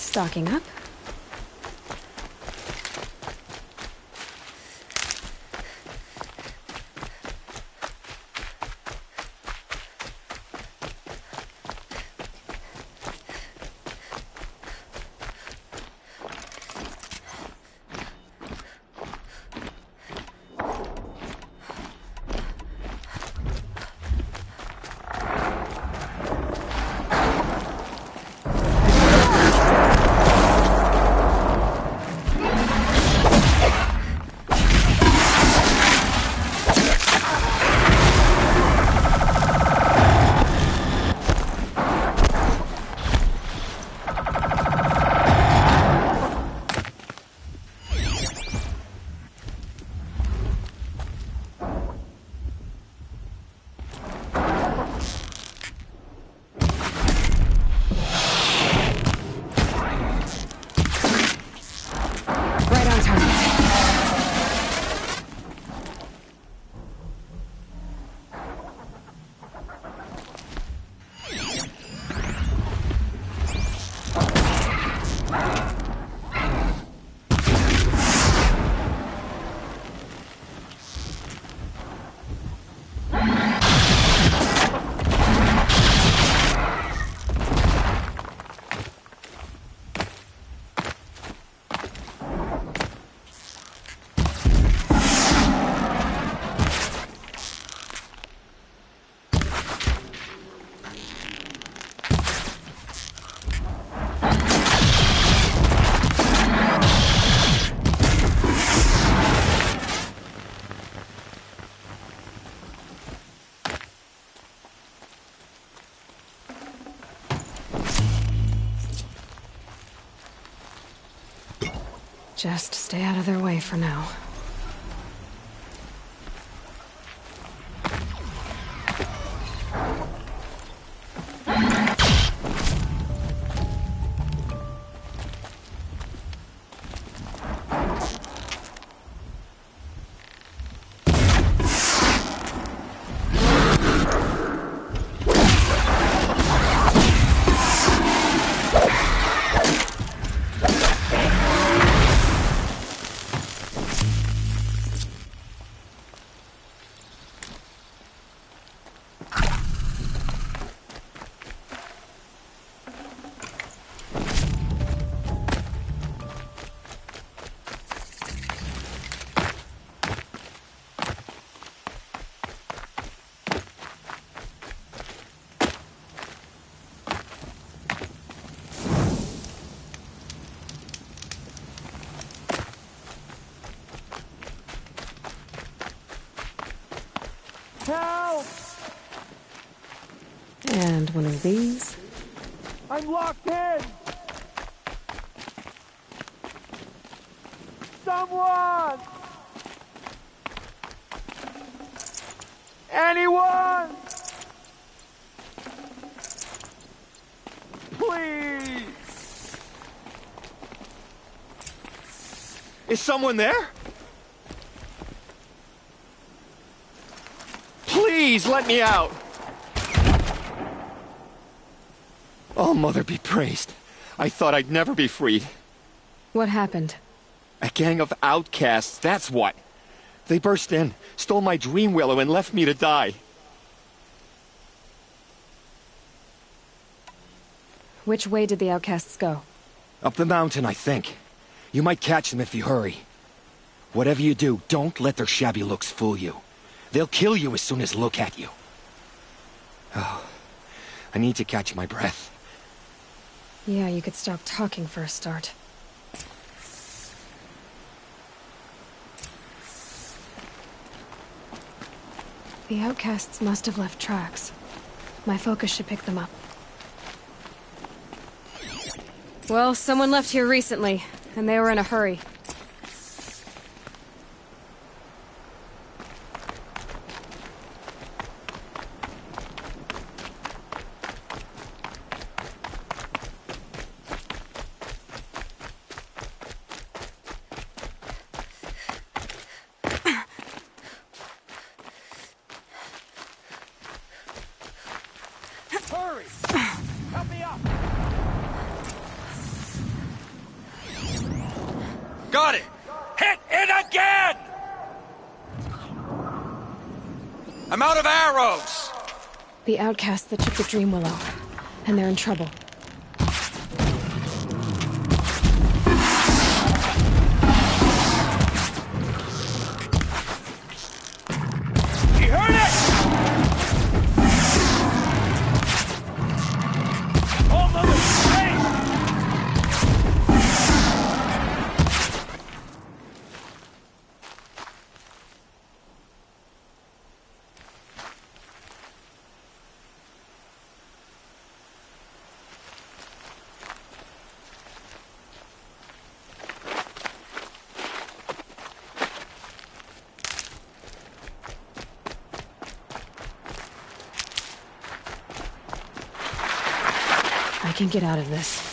Stocking up. Just stay out of their way for now. Help! And one of these. I'm locked in! Someone! Anyone! Please! Is someone there? Please, let me out! Oh, Mother be praised. I thought I'd never be freed. What happened? A gang of outcasts, that's what. They burst in, stole my dream willow, and left me to die. Which way did the outcasts go? Up the mountain, I think. You might catch them if you hurry. Whatever you do, don't let their shabby looks fool you. They'll kill you as soon as look at you. Oh, I need to catch my breath. Yeah, you could stop talking for a start. The outcasts must have left tracks. My focus should pick them up. Well, someone left here recently, and they were in a hurry. Got it! Hit it again! I'm out of arrows! The outcasts that took the Dream Willow, and they're in trouble. You heard it! Oh, mother! Hey! I can get out of this.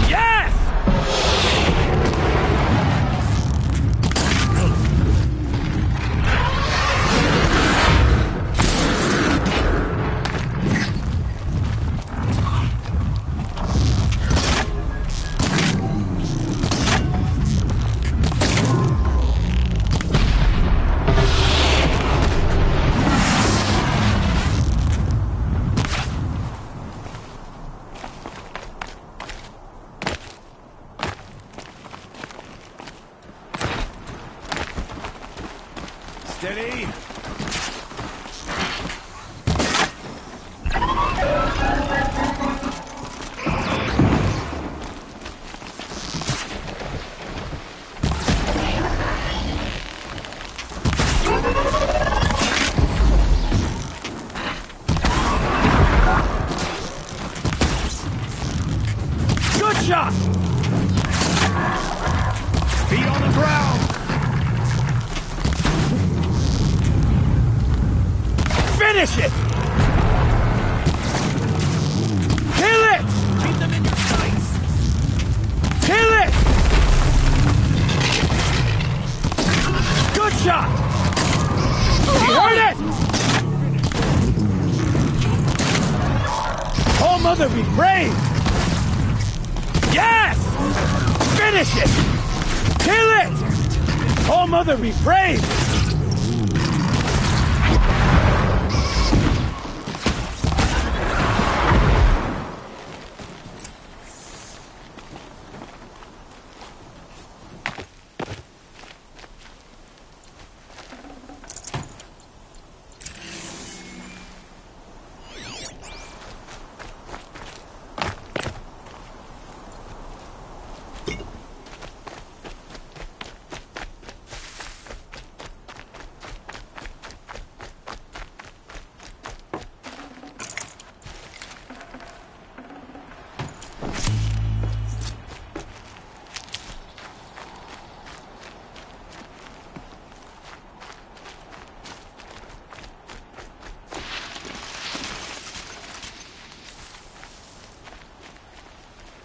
Yes! Steady. Good shot! Feet on the ground! Finish it! Kill it! Keep them in your sights! Kill it! Good shot! You heard it! Oh, mother, be brave! Yes! Finish it! Kill it! Oh, mother, be brave!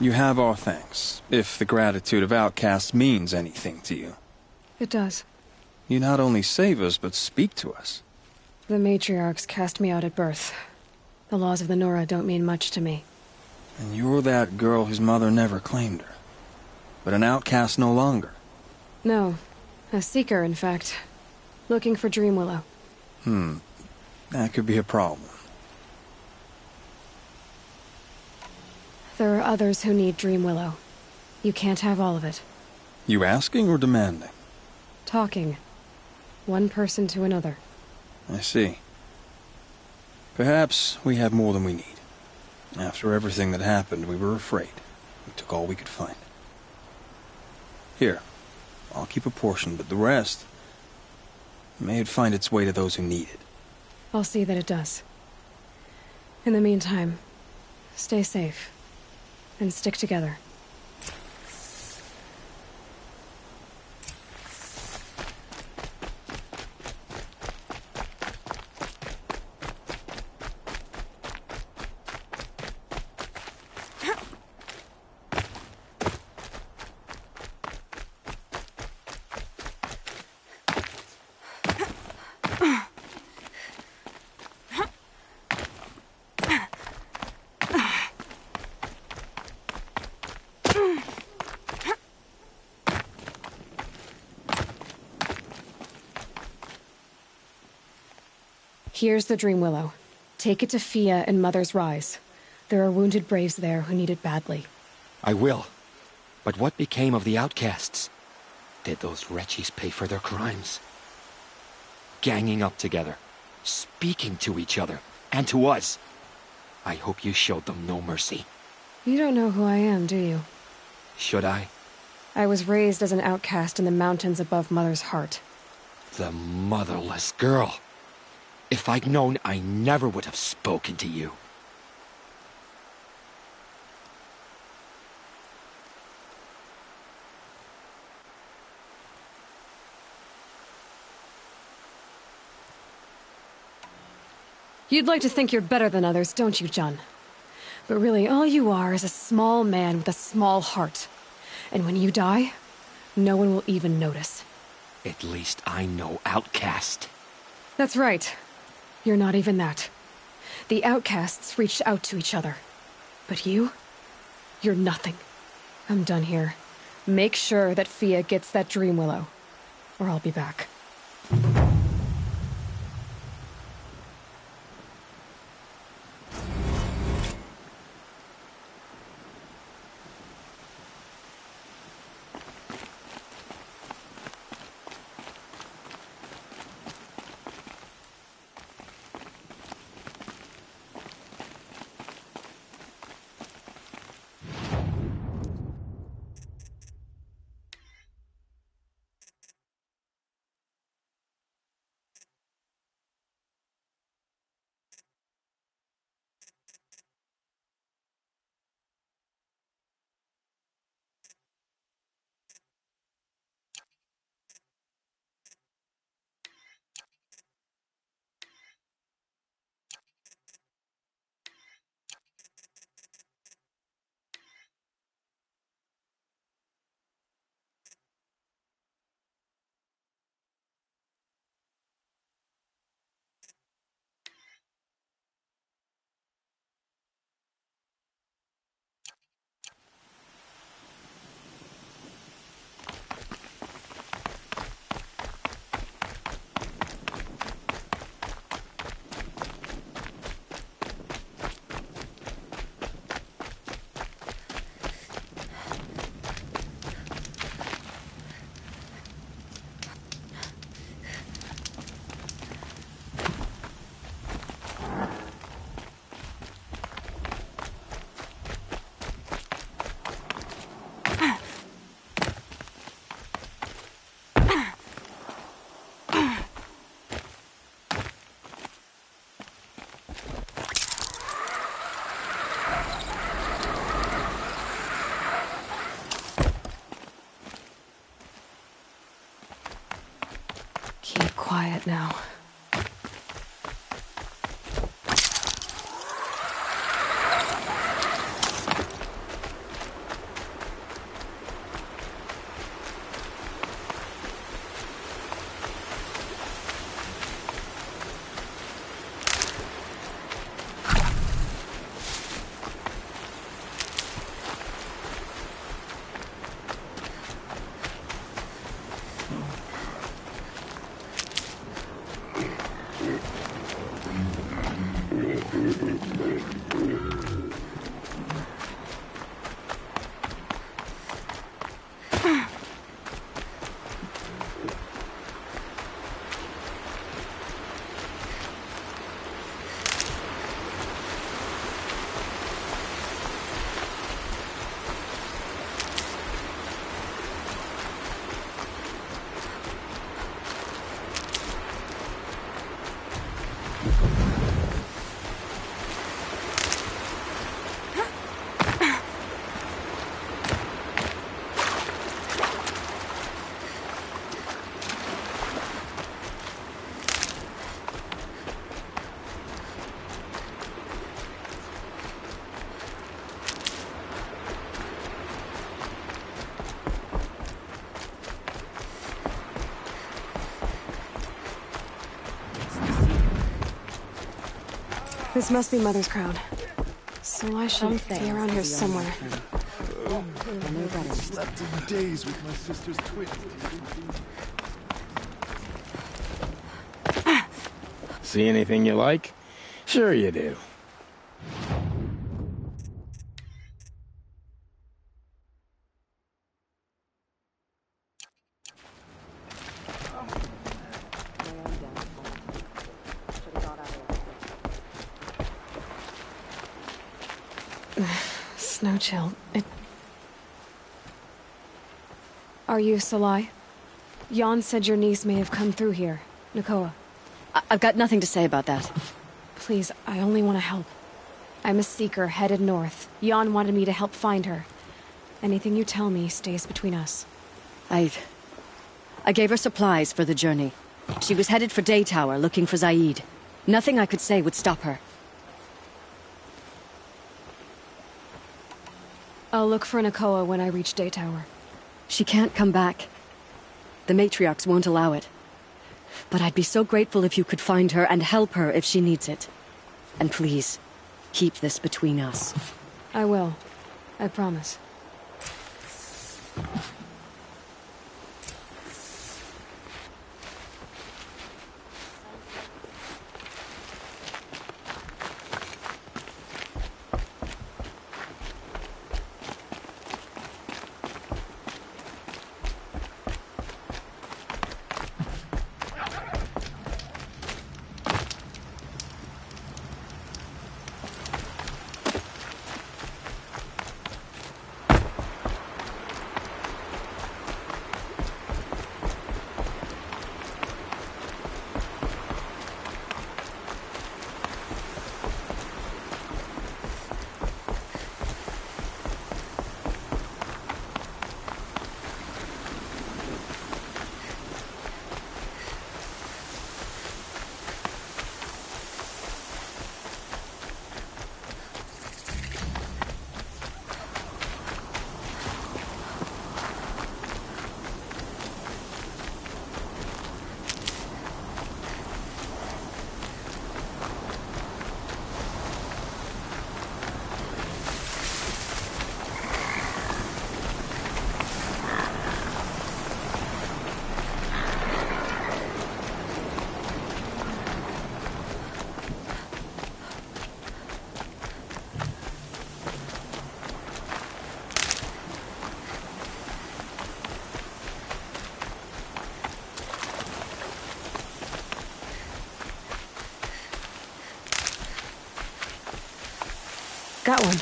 You have our thanks, if the gratitude of outcasts means anything to you. It does. You not only save us, but speak to us. The matriarchs cast me out at birth. The laws of the Nora don't mean much to me. And you're that girl whose mother never claimed her. But an outcast no longer. No. A seeker, in fact. Looking for Dream Willow. That could be a problem. There are others who need Dream Willow. You can't have all of it. You asking or demanding? Talking. One person to another. I see. Perhaps we have more than we need. After everything that happened, we were afraid. We took all we could find. Here, I'll keep a portion, but the rest... may it find its way to those who need it. I'll see that it does. In the meantime, stay safe. And stick together. Here's the Dream Willow. Take it to Fia and Mother's Rise. There are wounded braves there who need it badly. I will. But what became of the outcasts? Did those wretches pay for their crimes? Ganging up together, speaking to each other, and to us. I hope you showed them no mercy. You don't know who I am, do you? Should I? I was raised as an outcast in the mountains above Mother's heart. The motherless girl. If I'd known, I never would have spoken to you. You'd like to think you're better than others, don't you, John? But really, all you are is a small man with a small heart. And when you die, no one will even notice. At least I know outcast. That's right. You're not even that. The outcasts reached out to each other. But you're nothing. I'm done here. Make sure that Fia gets that Dream Willow, or I'll be back. Keep quiet now. This must be Mother's crown. So I should be around here somewhere. Slept in days with my sister's twins. See anything you like? Sure you do. Snow chill. Are you Salai? Jan said your niece may have come through here. Nakoa. I've got nothing to say about that. Please, I only want to help. I'm a seeker headed north. Jan wanted me to help find her. Anything you tell me stays between us. I gave her supplies for the journey. She was headed for Day Tower looking for Zaid. Nothing I could say would stop her. I'll look for Nakoa when I reach Day Tower. She can't come back. The matriarchs won't allow it. But I'd be so grateful if you could find her and help her if she needs it. And please, keep this between us. I will. I promise. Got one.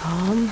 Calm.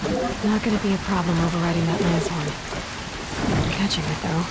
Not gonna be a problem overriding that lance horn. Catching it, though.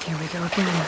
Here we go again.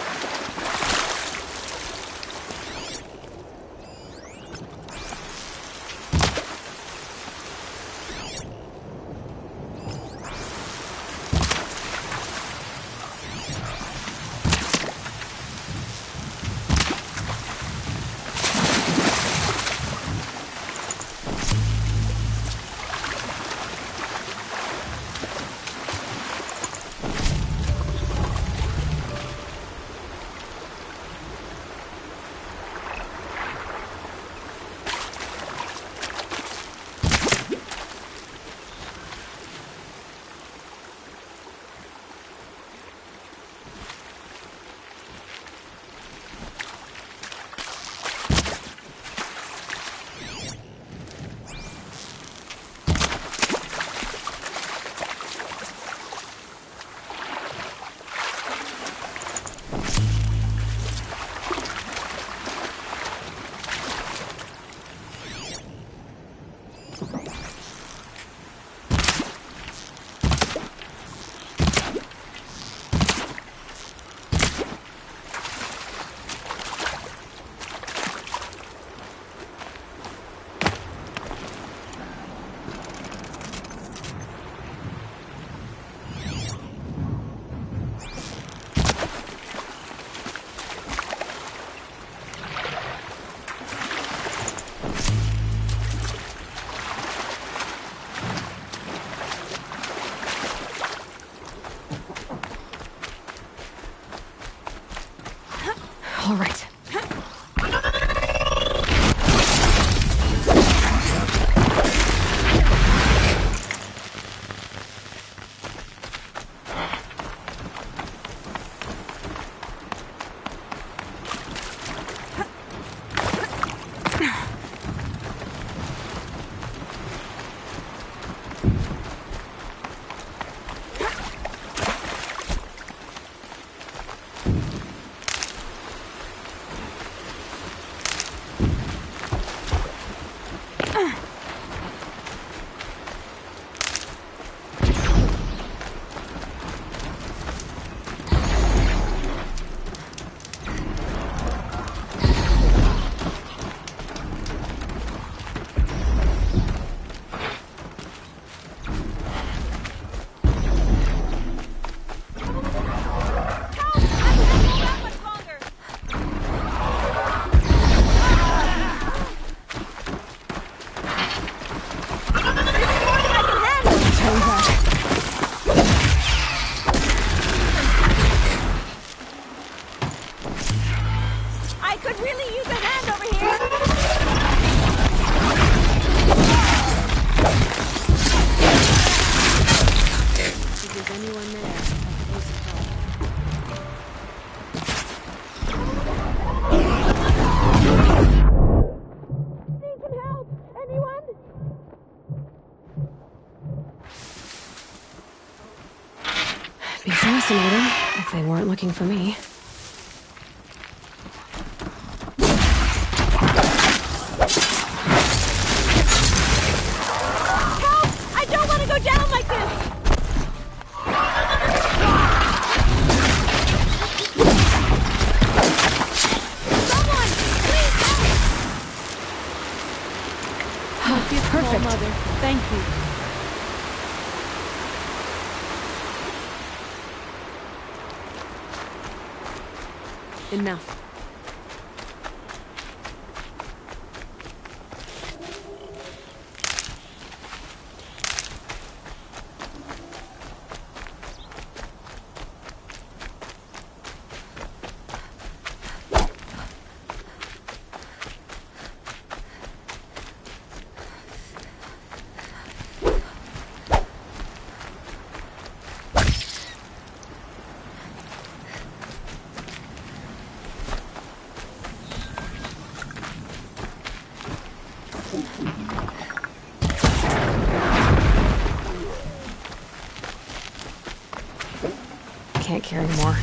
All right. fascinating, if they weren't looking for me. Help! I don't want to go down like this! Someone! Please help! Perfect. Mother, thank you. Enough. Can't carry more.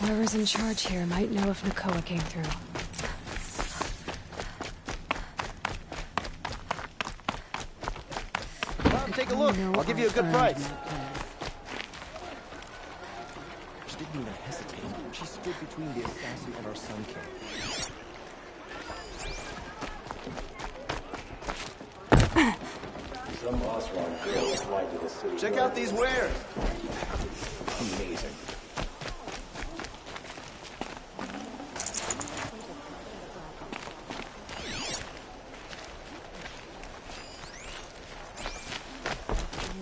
Whoever's in charge here might know if Nakoa came through. Come take a look. I'll give you a good price. She didn't even hesitate. She stood between the assassin and our Sun King. Some Osron girls fly to the city. Check out these wares. Amazing.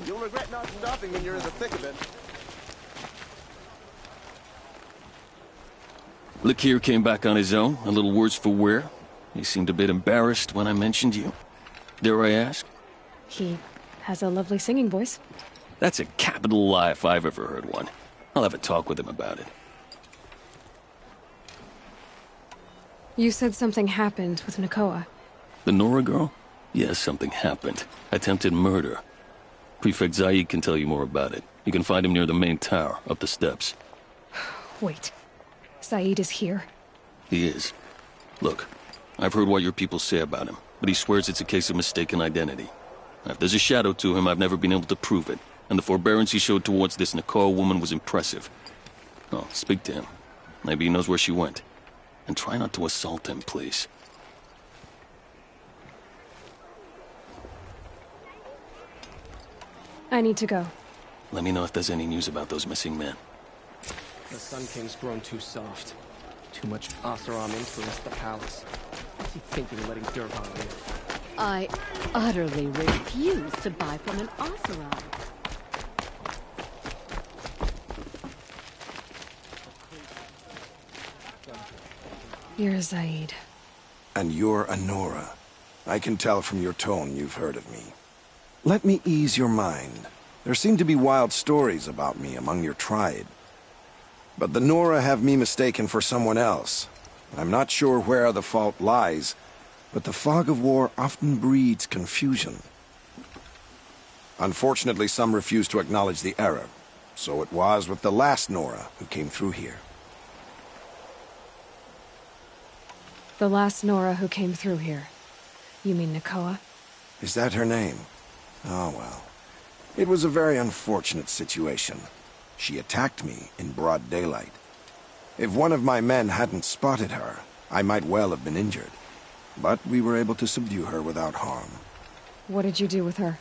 You'll regret not stopping when you're in the thick of it. Lakir came back on his own, a little worse for wear. He seemed a bit embarrassed when I mentioned you. Dare I ask? He has a lovely singing voice. That's a capital lie if I've ever heard one. I'll have a talk with him about it. You said something happened with Nakoa. The Nora girl? Yes, something happened. Attempted murder. Prefect Zaid can tell you more about it. You can find him near the main tower, up the steps. Wait. Zaid is here? He is. Look, I've heard what your people say about him, but he swears it's a case of mistaken identity. If there's a shadow to him, I've never been able to prove it, and the forbearance he showed towards this Nakoa woman was impressive. Oh, speak to him. Maybe he knows where she went. And try not to assault him, please. I need to go. Let me know if there's any news about those missing men. The Sun King's grown too soft. Too much Oseram influenced the palace. What's he thinking of letting Durban live? I utterly refuse to buy from an Oseram. You're Zaid. And you're Anora. I can tell from your tone you've heard of me. Let me ease your mind. There seem to be wild stories about me among your tribe. But the Nora have me mistaken for someone else. I'm not sure where the fault lies, but the fog of war often breeds confusion. Unfortunately, some refuse to acknowledge the error. So it was with the last Nora who came through here. The last Nora who came through here. You mean Nakoa? Is that her name? Oh, well. It was a very unfortunate situation. She attacked me in broad daylight. If one of my men hadn't spotted her, I might well have been injured. But we were able to subdue her without harm. What did you do with her?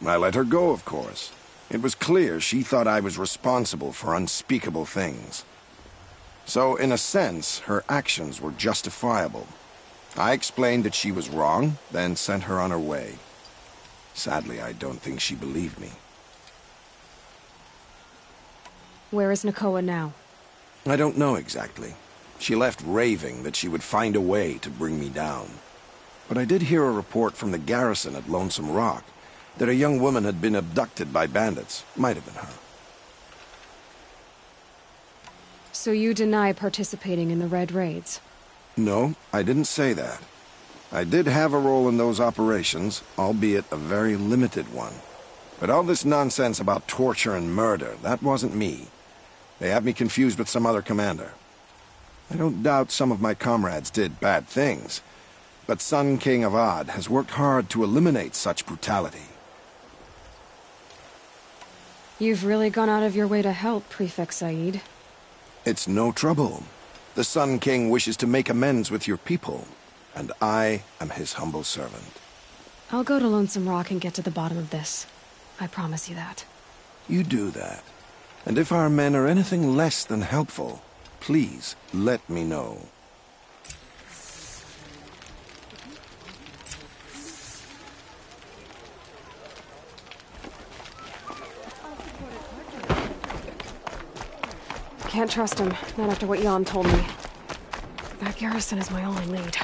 I let her go, of course. It was clear she thought I was responsible for unspeakable things. So, in a sense, her actions were justifiable. I explained that she was wrong, then sent her on her way. Sadly, I don't think she believed me. Where is Nakoa now? I don't know exactly. She left raving that she would find a way to bring me down. But I did hear a report from the garrison at Lonesome Rock that a young woman had been abducted by bandits. Might have been her. So you deny participating in the Red Raids? No, I didn't say that. I did have a role in those operations, albeit a very limited one. But all this nonsense about torture and murder, that wasn't me. They have me confused with some other commander. I don't doubt some of my comrades did bad things, but Sun King of Odd has worked hard to eliminate such brutality. You've really gone out of your way to help, Prefect Said. It's no trouble. The Sun King wishes to make amends with your people, and I am his humble servant. I'll go to Lonesome Rock and get to the bottom of this. I promise you that. You do that. And if our men are anything less than helpful, please let me know. Can't trust him, not after what Jan told me. That garrison is my only lead.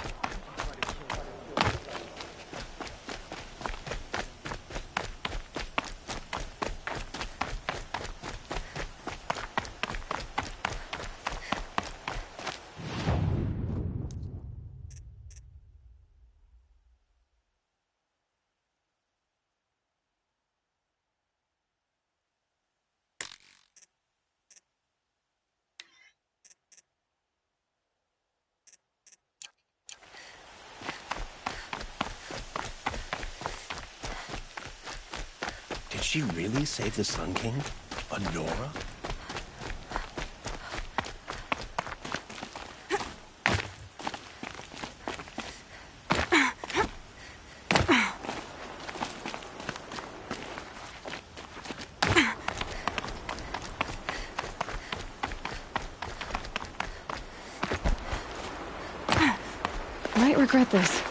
Did she really save the Sun King? A Nora? Might regret this.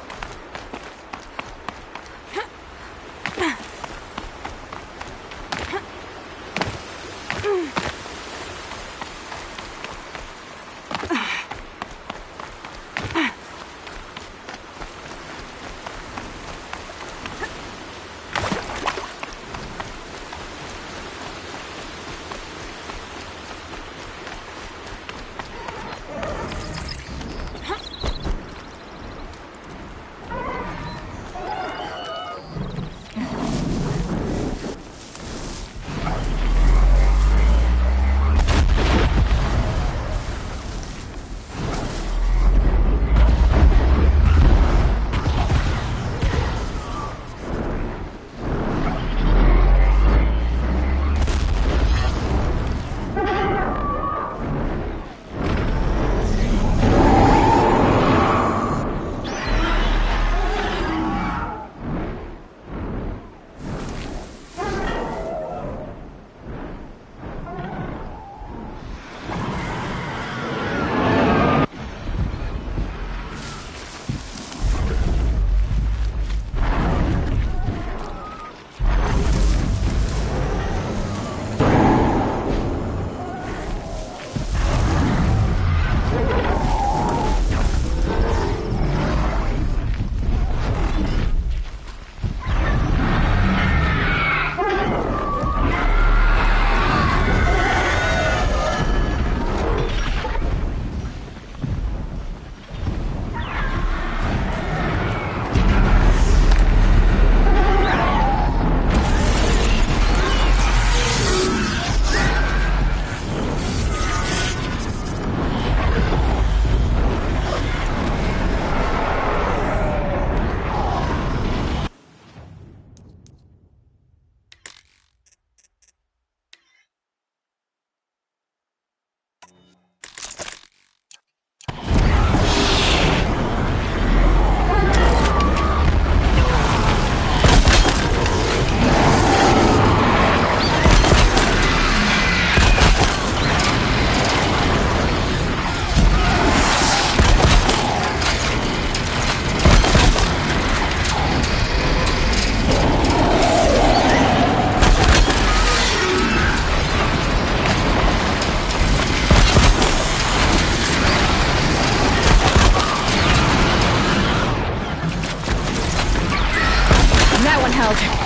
out.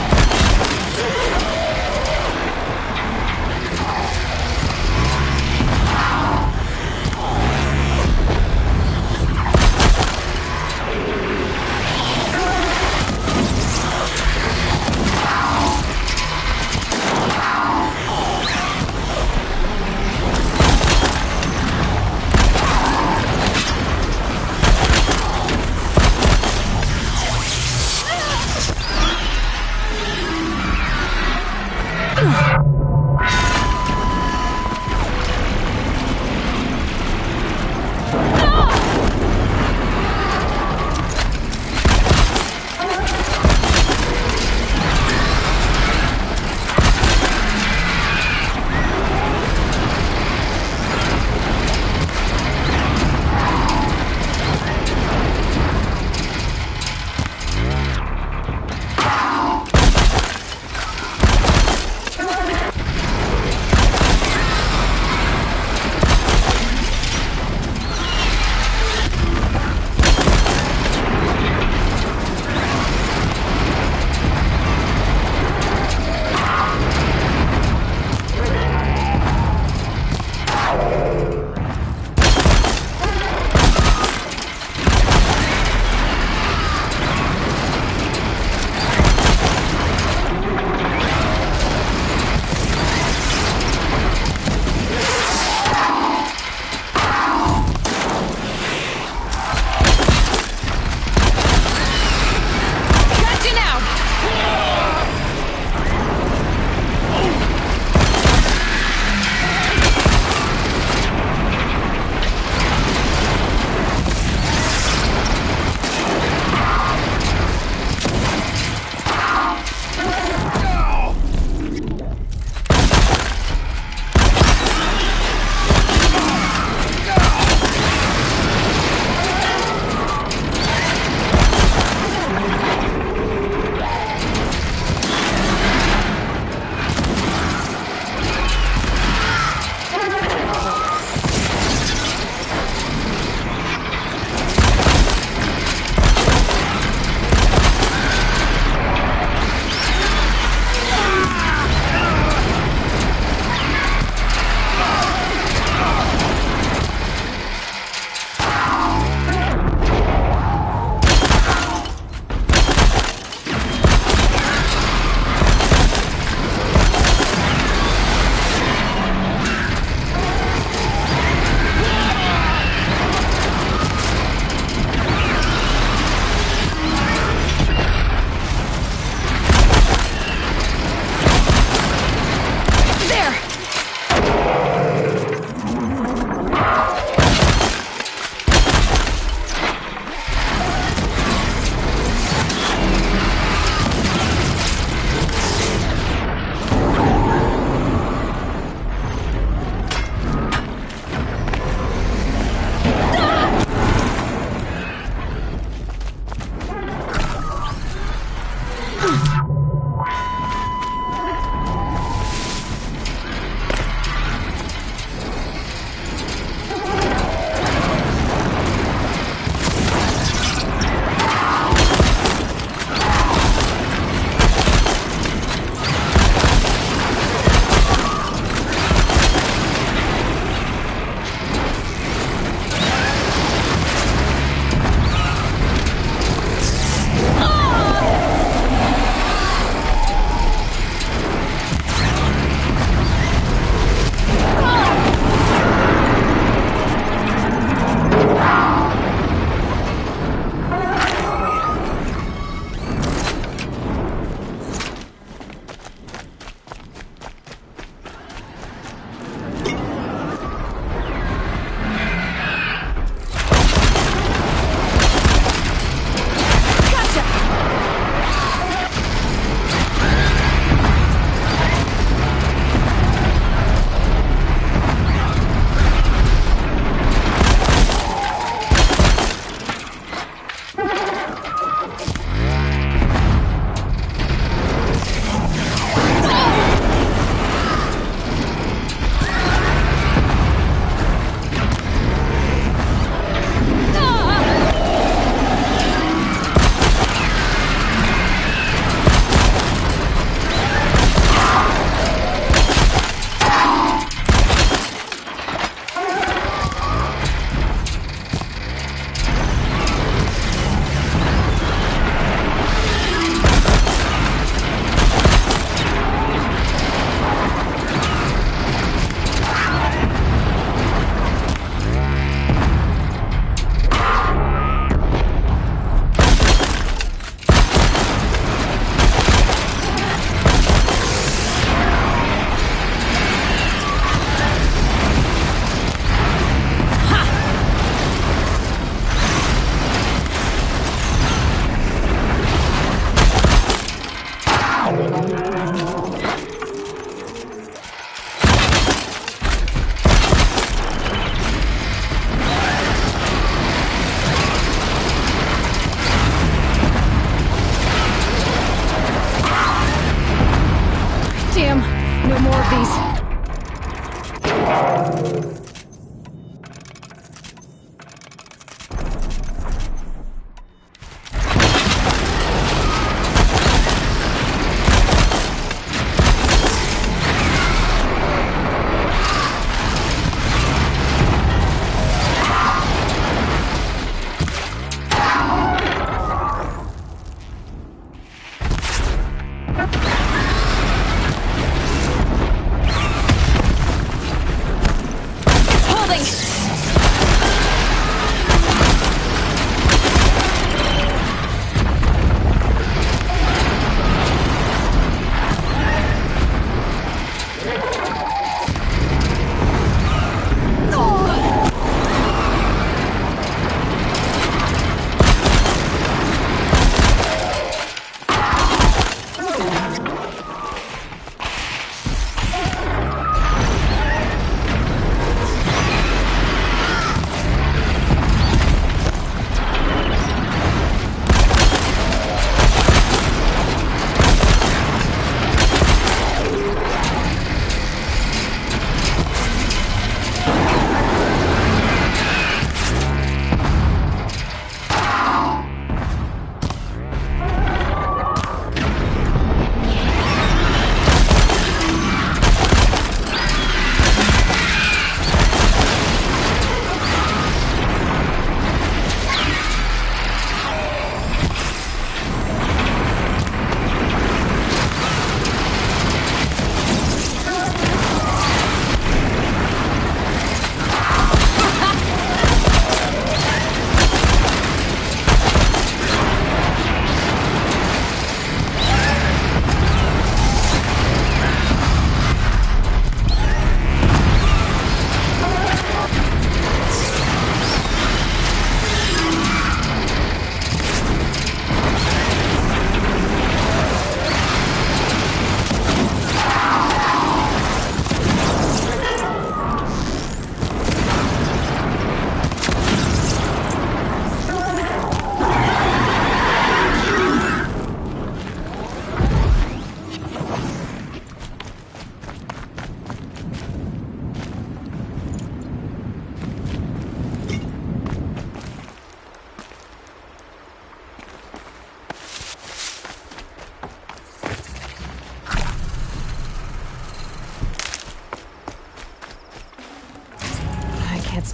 Damn, no more of these.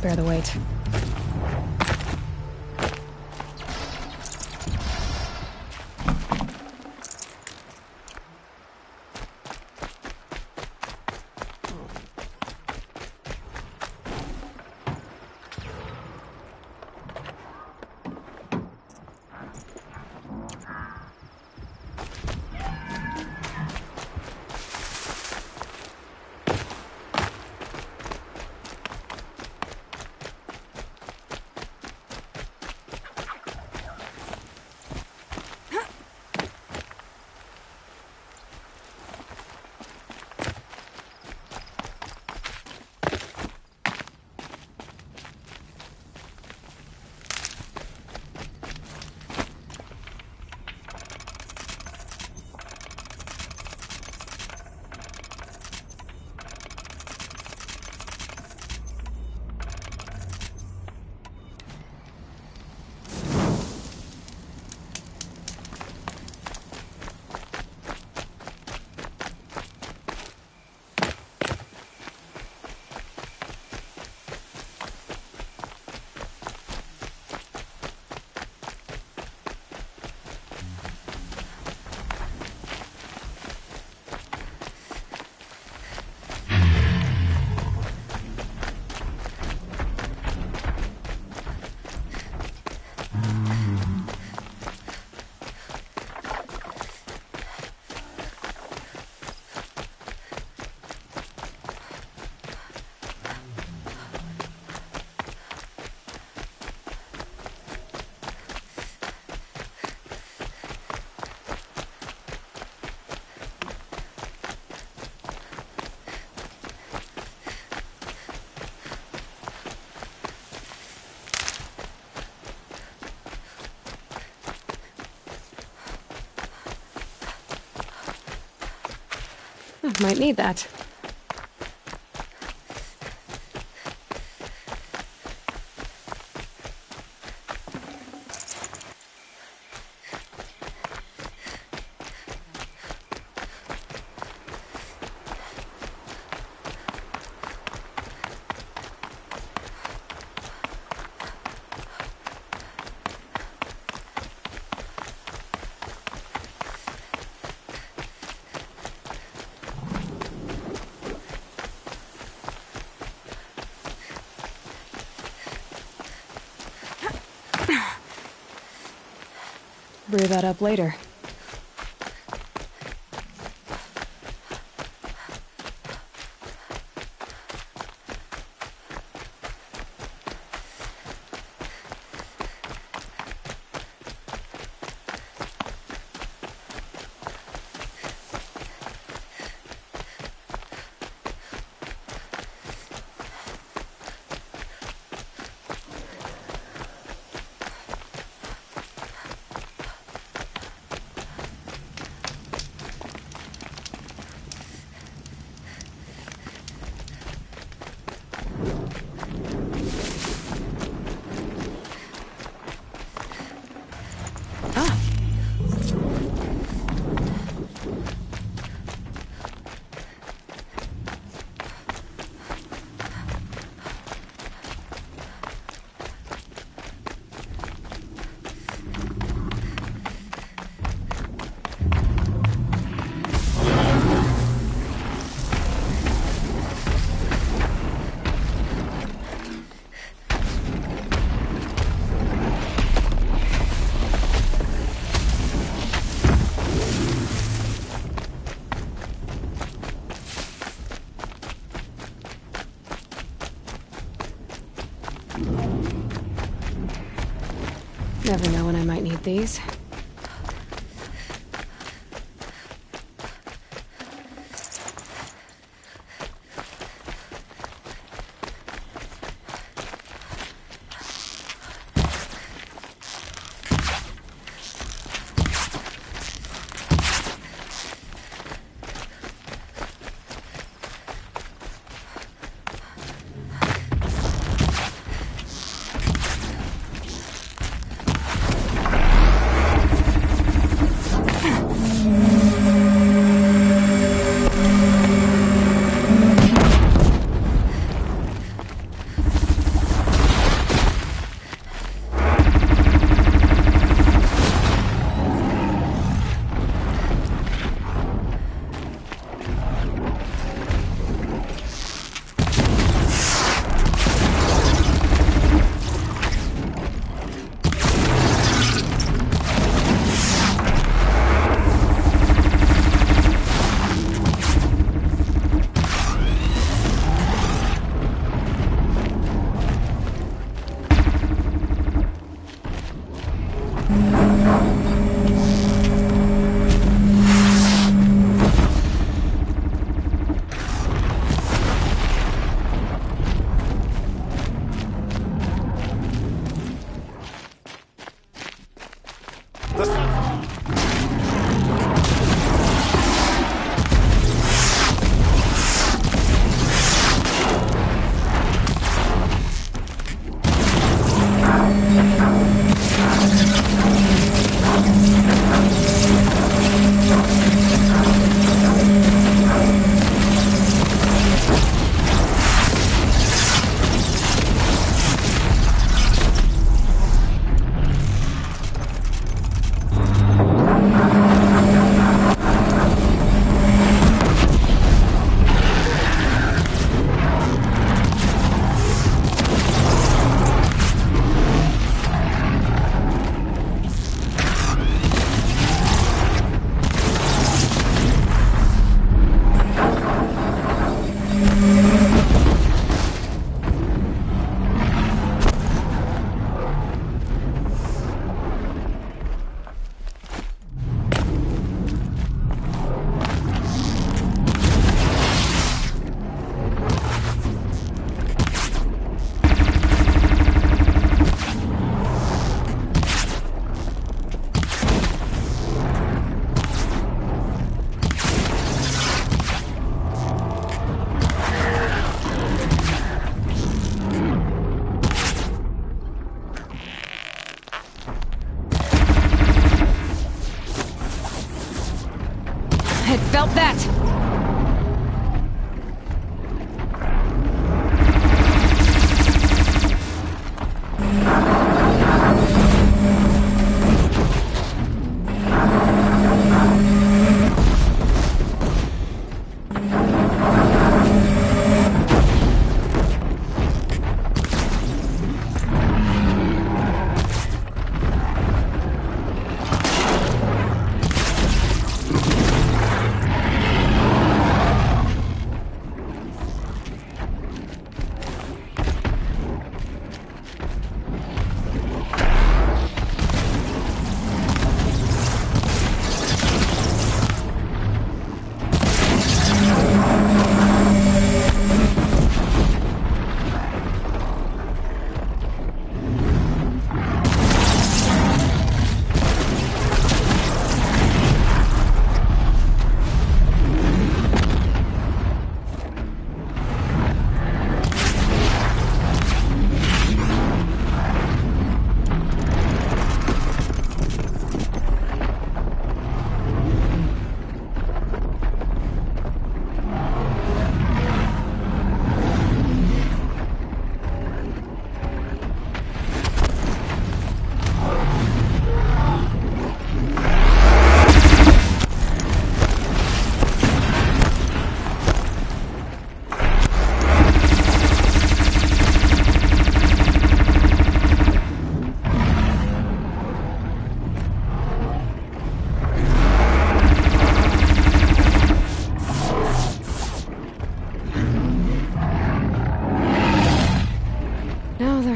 Spare the weight. Might need that. Brew that up later. Never know when I might need these. felt that!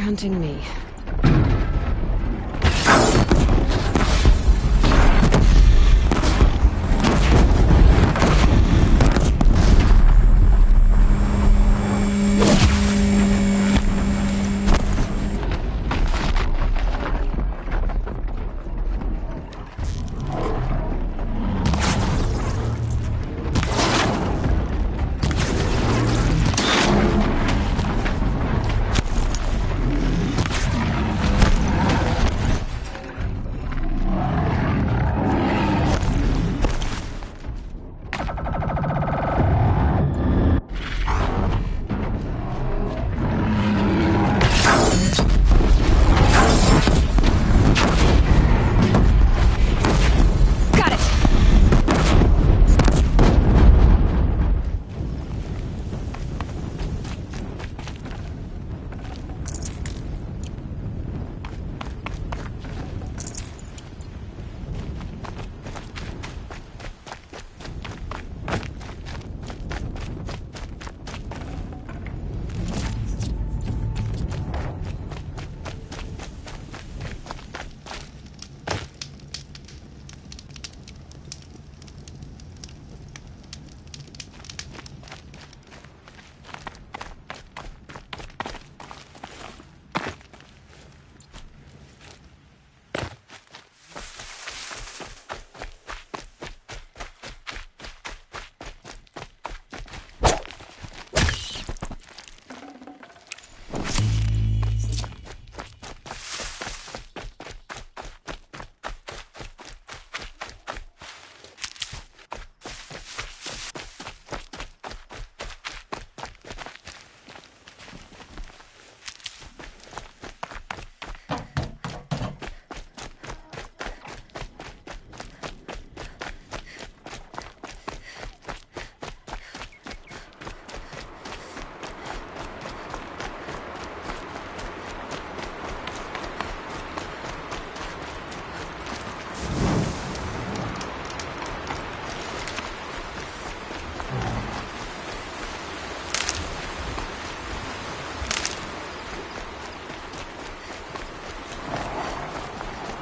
Hunting me.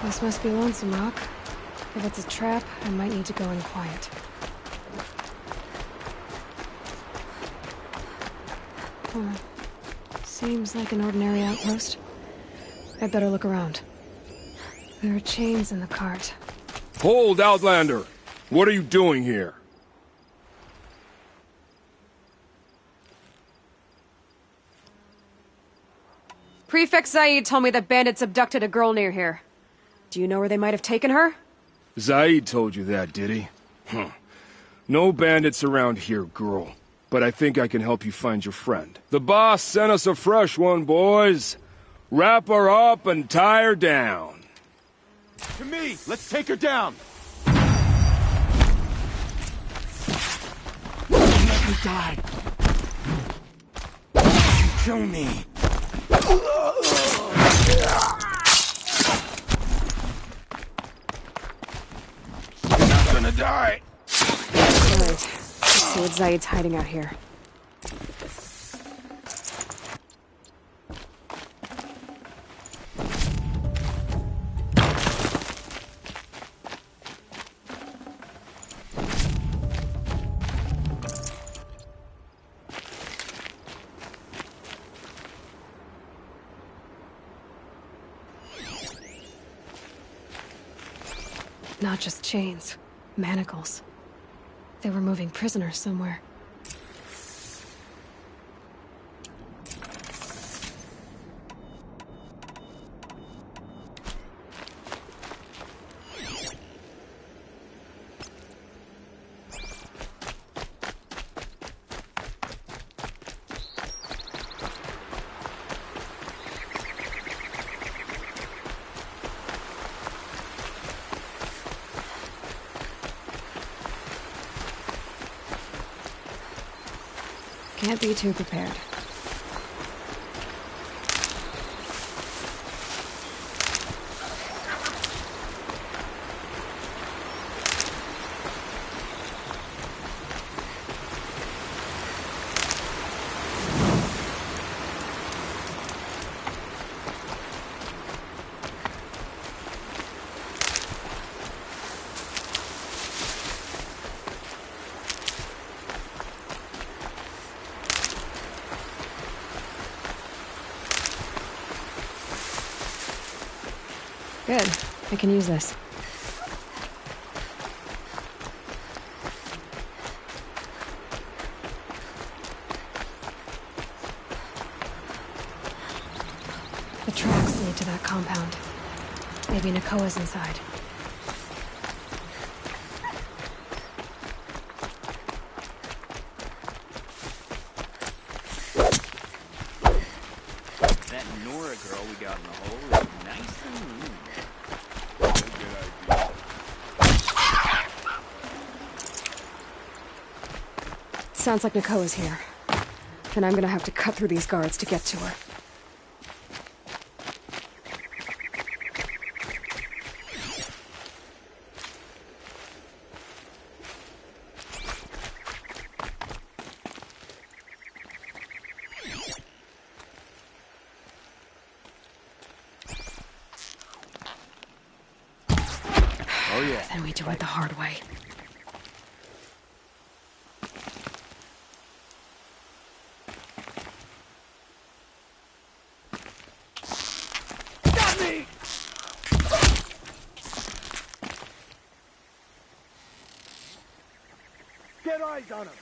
This must be Lonesome Rock. If it's a trap, I might need to go in quiet. Seems like an ordinary outpost. I'd better look around. There are chains in the cart. Hold, Outlander! What are you doing here? Prefect Zaid told me that bandits abducted a girl near here. Do you know where they might have taken her? Zaid told you that, did he? Huh. No bandits around here, girl. But I think I can help you find your friend. The boss sent us a fresh one, boys. Wrap her up and tie her down. To me! Let's take her down! Let me die! Kill me! You're not gonna die! All right. Let's see what Zaid's hiding out here. Not just chains, manacles. They were moving prisoners somewhere. Can't be too prepared. Good. I can use this. The tracks lead to that compound. Maybe Nakoa's inside. That Nora girl we got in the hole is nice and lean. Sounds like Nakoa's here. Then I'm gonna have to cut through these guards to get to her. Oh yeah. Then we do it the hard way. Get eyes on him!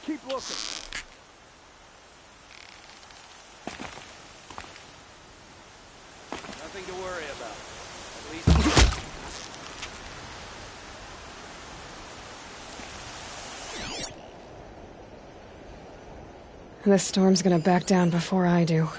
Keep looking. Nothing to worry about. At least... This storm's gonna back down before I do.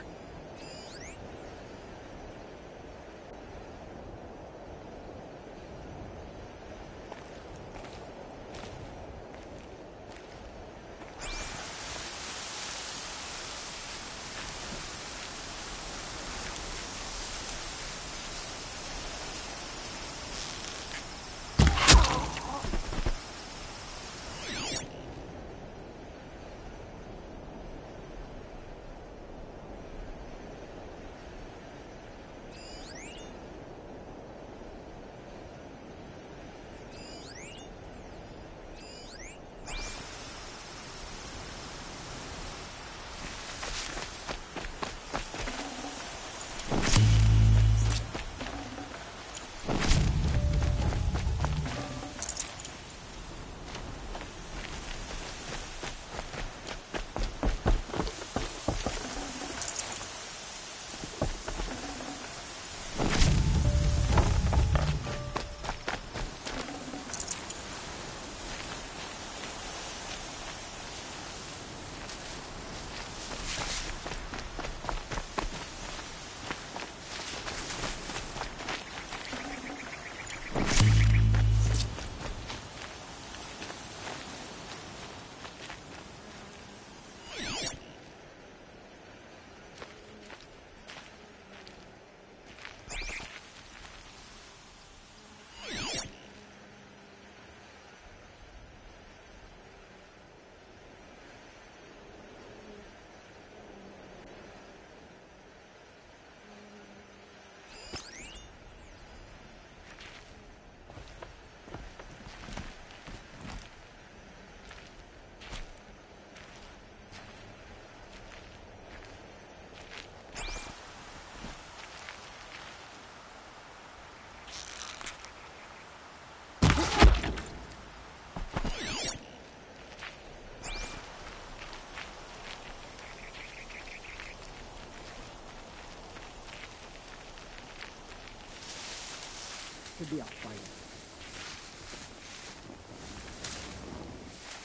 Could be a fight.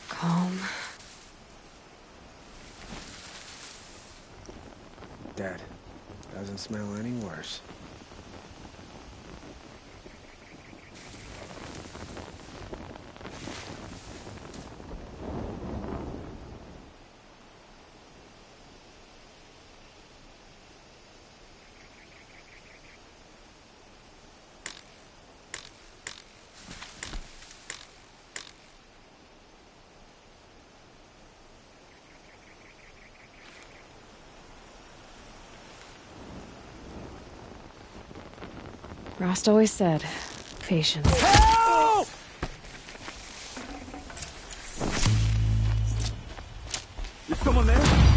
Calm. Dad, doesn't smell any worse. Rost always said, patience. Help! Is someone there?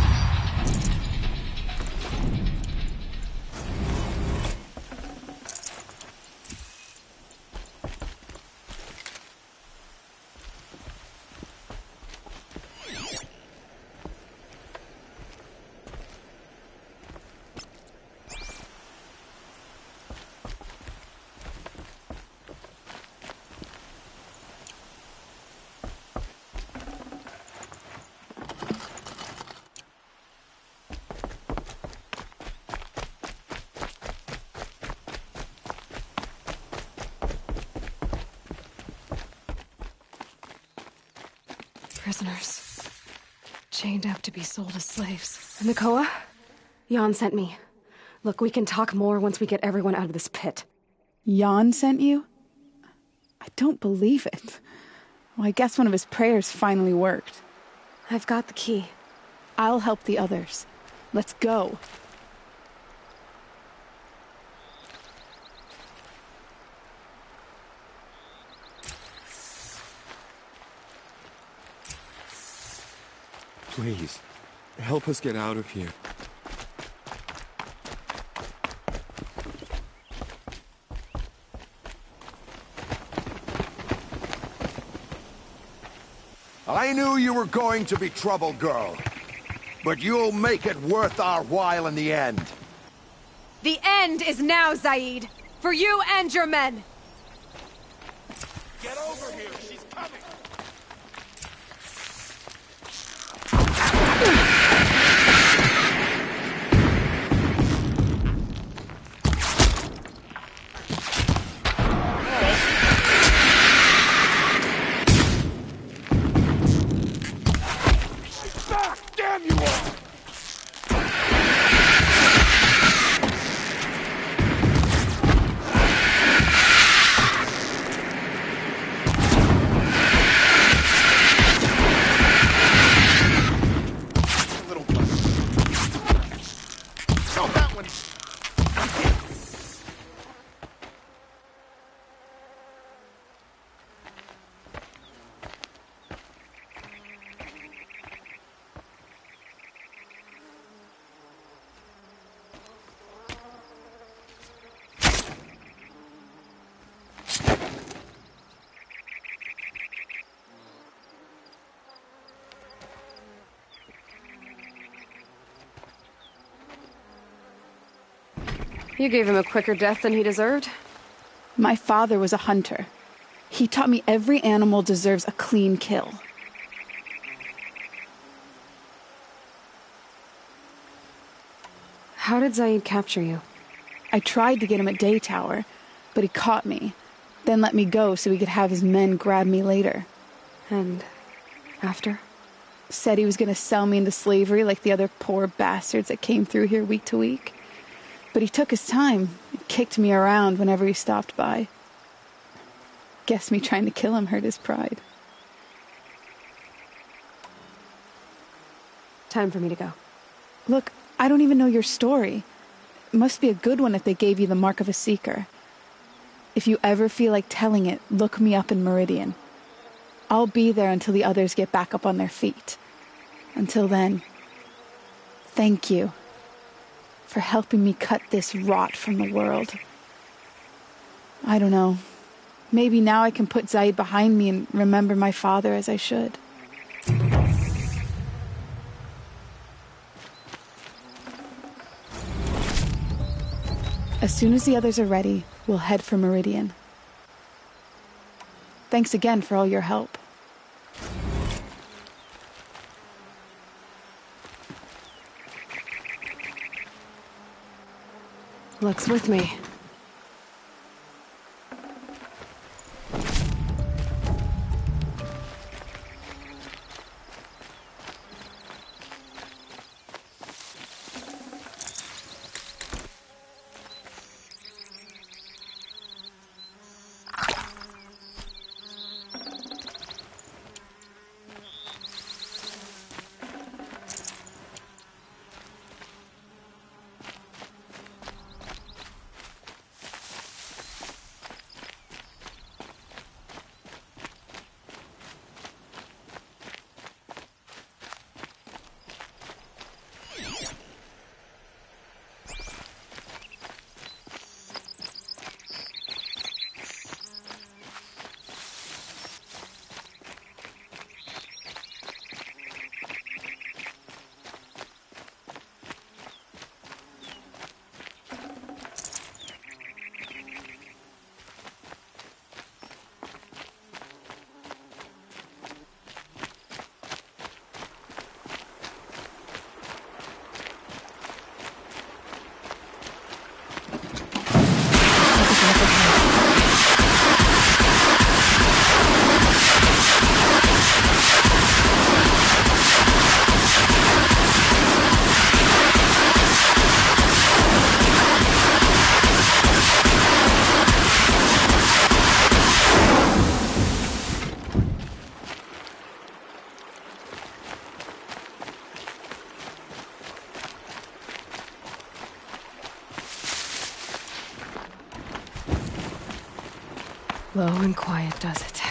Prisoners. Chained up to be sold as slaves. Nakoa? Jan sent me. Look, we can talk more once we get everyone out of this pit. Jan sent you? I don't believe it. Well, I guess one of his prayers finally worked. I've got the key. I'll help the others. Let's go. Please, help us get out of here. I knew you were going to be trouble, girl. But you'll make it worth our while in the end. The end is now, Zaid. For you and your men. Get over here! She's coming! Damn you all! You gave him a quicker death than he deserved. My father was a hunter. He taught me every animal deserves a clean kill. How did Zaid capture you? I tried to get him at Day Tower, but he caught me, then let me go so he could have his men grab me later. And after? Said he was going to sell me into slavery like the other poor bastards that came through here week to week. But he took his time and kicked me around whenever he stopped by. Guess me trying to kill him hurt his pride. Time for me to go. Look, I don't even know your story. It must be a good one if they gave you the mark of a seeker. If you ever feel like telling it, look me up in Meridian. I'll be there until the others get back up on their feet. Until then, thank you for helping me cut this rot from the world. I don't know. Maybe now I can put Zaid behind me and remember my father as I should. As soon as the others are ready, we'll head for Meridian. Thanks again for all your help. Luck's with me. Low and quiet does it.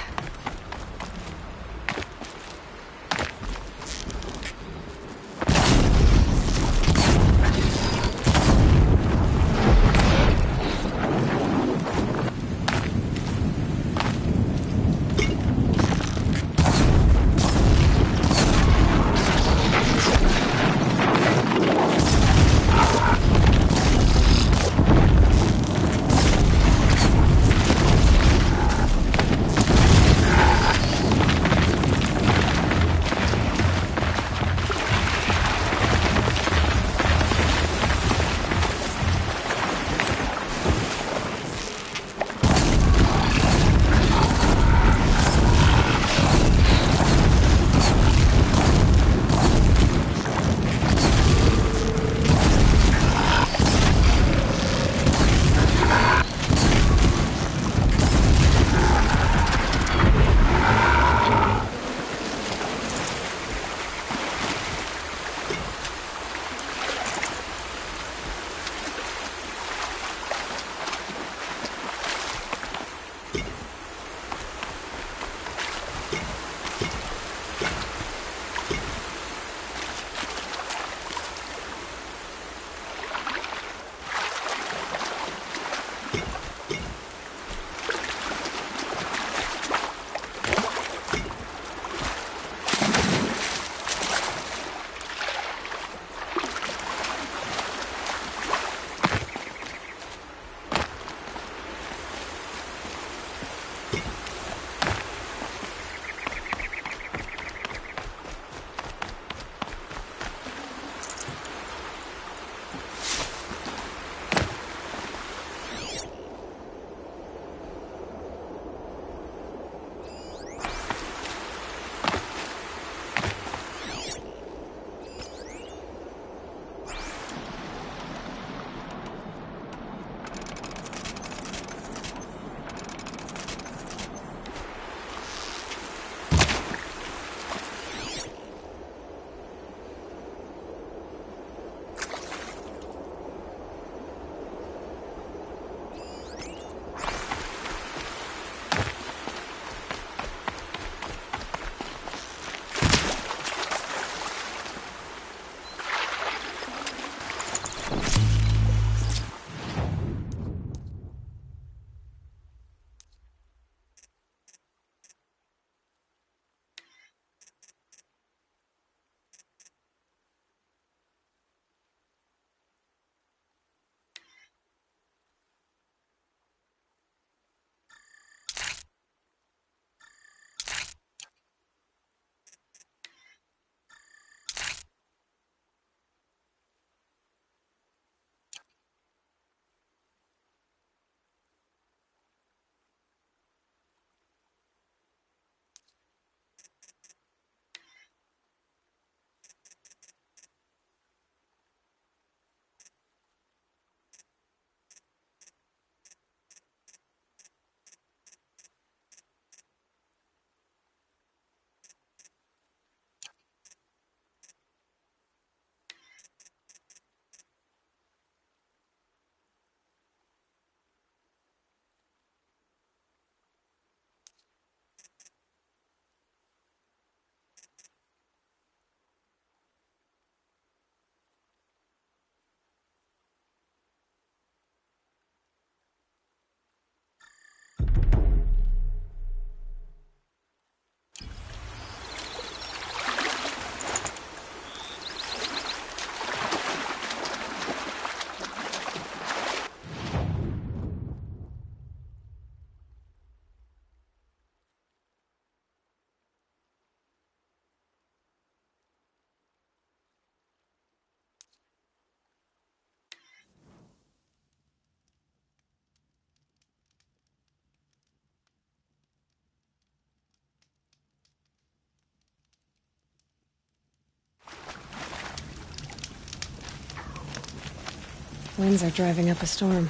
Winds are driving up a storm.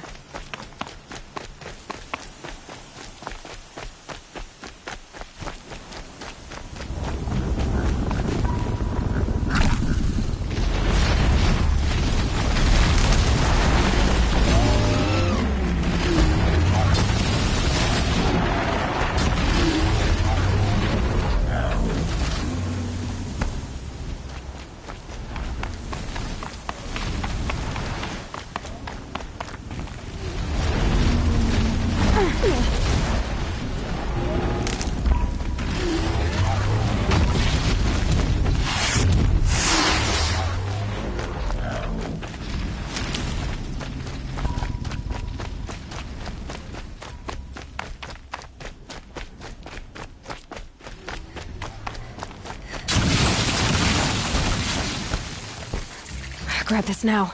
Grab this now.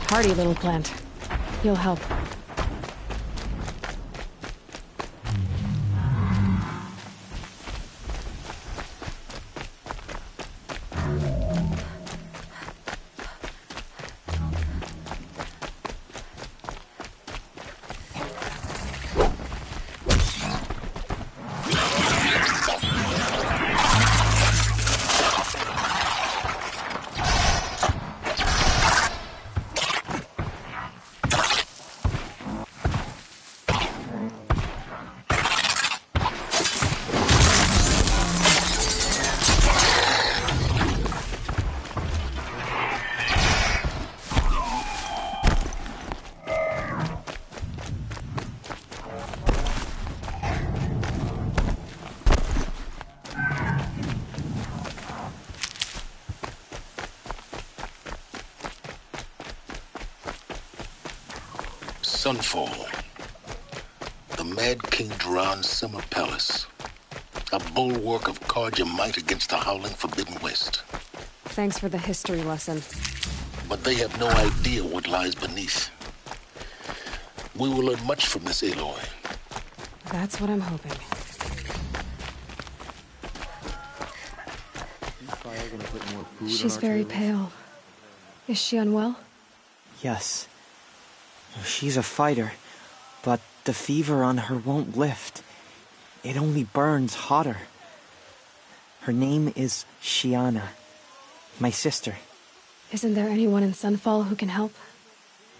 Hardy little plant. You'll help. Sunfall. The Mad King Duran's summer palace. A bulwark of cards your might against the howling Forbidden West. Thanks for the history lesson. But they have no idea what lies beneath. We will learn much from this Aloy. That's what I'm hoping. She's very pale. Is she unwell? Yes. She's a fighter, but the fever on her won't lift. It only burns hotter. Her name is Shiana, my sister. Isn't there anyone in Sunfall who can help?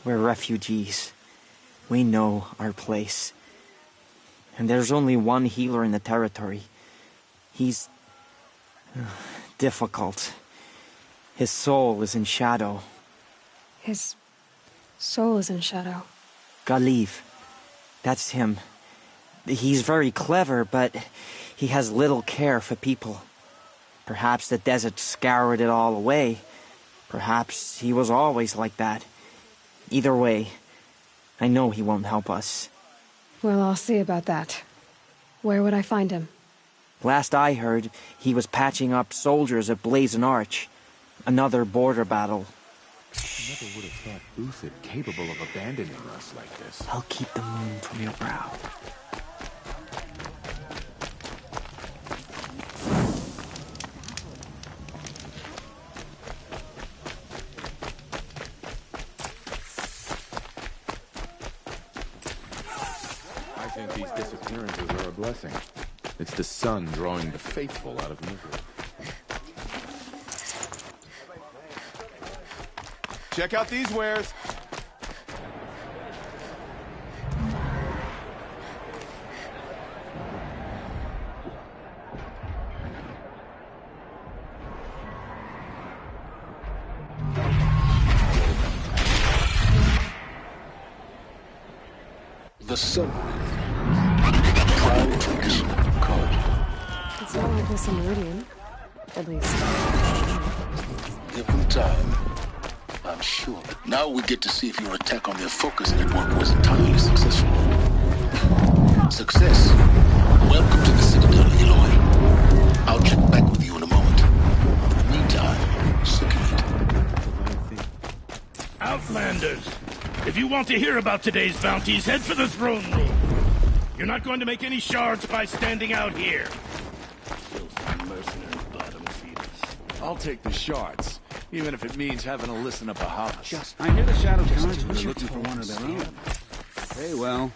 We're refugees. We know our place. And there's only one healer in the territory. He's difficult. His soul is in shadow. His soul is in shadow. Galiv. That's him. He's very clever, but he has little care for people. Perhaps the desert scoured it all away. Perhaps he was always like that. Either way, I know he won't help us. Well, I'll see about that. Where would I find him? Last I heard, he was patching up soldiers at Blazon Arch. Another border battle. Never would have thought Uthed capable of abandoning us like this. I'll keep the moon from your brow. I think these disappearances are a blessing. It's the sun drawing the faithful out of misery. Check out these wares. The sun ring. Proud tradition of Carja. It's not like this in Meridian. At least. Give them time. I'm sure. Now we get to see if your attack on their focus network was entirely successful. Success. Welcome to the Citadel, Aloy. I'll check back with you in a moment. In the meantime, circulate. Outlanders, if you want to hear about today's bounties, head for the throne room. You're not going to make any shards by standing out here. Filthy mercenary bottom feeders. I'll take the shards, even if it means having to listen to Bahamas. I hear the Shadow Guards are looking for one of their own. Hey, well.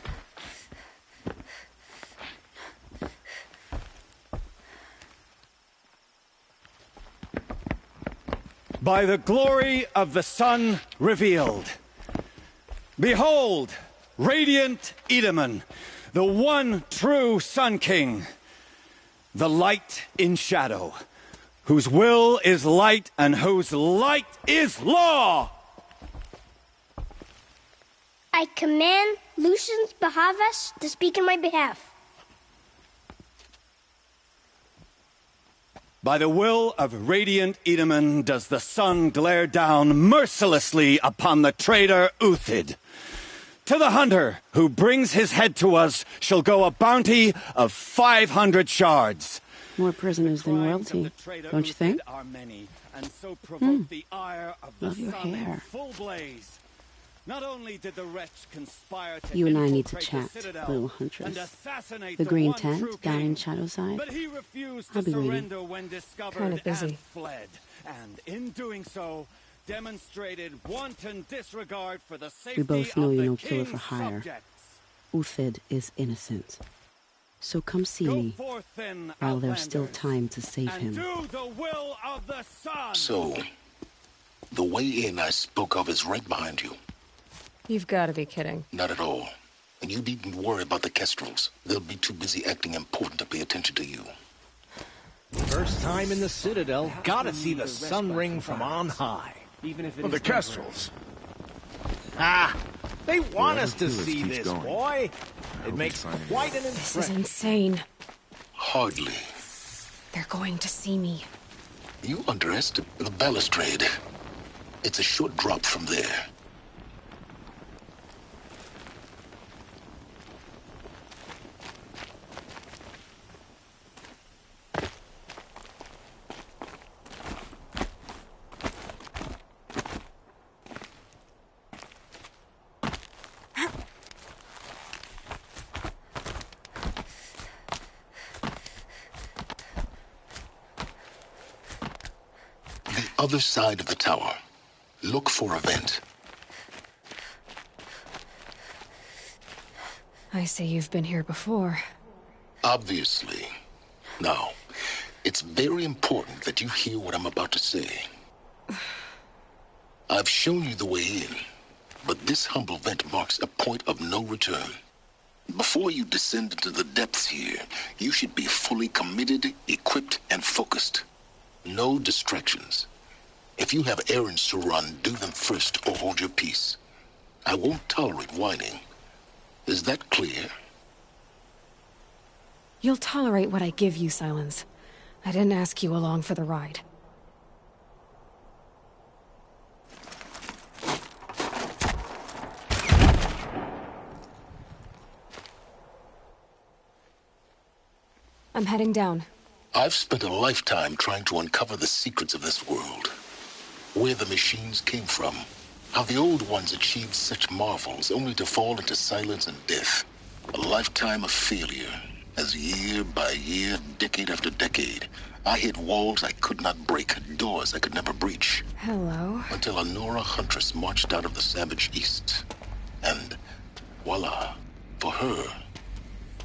By the glory of the sun revealed. Behold, radiant Edaman, the one true Sun King, the light in shadow, whose will is light and whose light is law! I command Lucius Bahavas to speak in my behalf. By the will of radiant Edaman does the sun glare down mercilessly upon the traitor Uthid. To the hunter who brings his head to us shall go a bounty of 500 shards. More prisoners than royalty, don't you think? Love your hair. Not only did the wretch conspire to You and I need to chat, little huntress. The green tent down in Shadowside. I'll be waiting. Kind of busy. Fled, and in doing so, demonstrated wanton disregard for the safety We both know of you're the no killer king's for hire. subjects. Uthid is innocent. So come see me, while there's still time to save him. Do the will of the sun. So, the way in I spoke of is right behind you. You've got to be kidding. Not at all. And you needn't worry about the Kestrels. They'll be too busy acting important to pay attention to you. First time in the Citadel, gotta see the sun ring from on high. Even if The Kestrels. Ah, they want us to Whoever see keeps this, going. boy. It makes quite an This is impression. insane. Hardly. They're going to see me. You underestimate the balustrade. It's a short drop from there. Other side of the tower. Look for a vent. I see you've been here before. Obviously. Now, it's very important that you hear what I'm about to say. I've shown you the way in, but this humble vent marks a point of no return. Before you descend into the depths here, you should be fully committed, equipped, and focused. No distractions. If you have errands to run, do them first or hold your peace. I won't tolerate whining. Is that clear? You'll tolerate what I give you, Silence. I didn't ask you along for the ride. I'm heading down. I've spent a lifetime trying to uncover the secrets of this world. Where the machines came from. How the old ones achieved such marvels only to fall into silence and death. A lifetime of failure. As year by year, decade after decade, I hit walls I could not break, doors I could never breach. Hello. Until a Nora huntress marched out of the savage east. And voila, for her,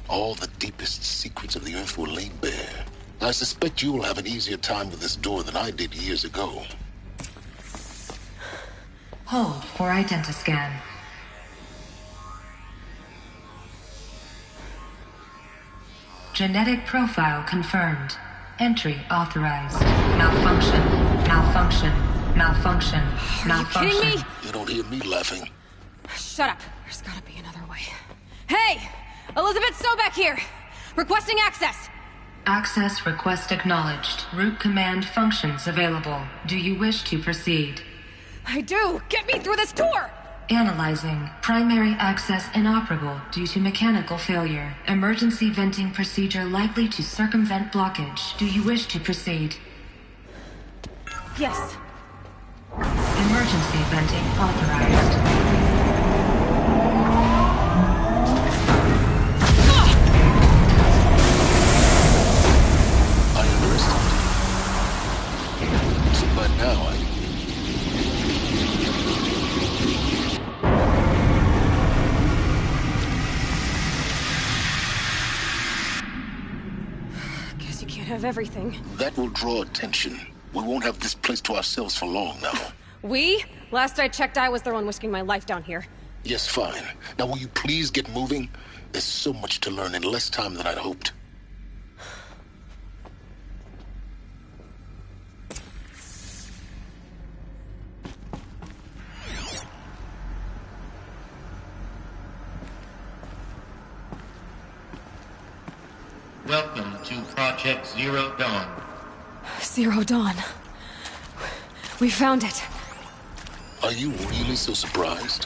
all the deepest secrets of the earth were laid bare. I suspect you will have an easier time with this door than I did years ago. Hold for identiscan. Genetic profile confirmed. Entry authorized. Malfunction. Malfunction. Malfunction. Malfunction. Are you kidding me? You don't hear me laughing. Shut up. There's gotta be another way. Hey! Elizabeth Sobek here! Requesting access! Access request acknowledged. Root command functions available. Do you wish to proceed? I do! Get me through this tour! Analyzing. Primary access inoperable due to mechanical failure. Emergency venting procedure likely to circumvent blockage. Do you wish to proceed? Yes. Emergency venting authorized. I underestimated you. So by now Guess you can't have everything. that will draw attention. We won't have this place to ourselves for long now. We? Last I checked, I was the one risking my life down here. Yes, fine. Now will you please get moving? There's so much to learn in less time than I'd hoped. Welcome to Project Zero Dawn. Zero Dawn. We found it. Are you really so surprised?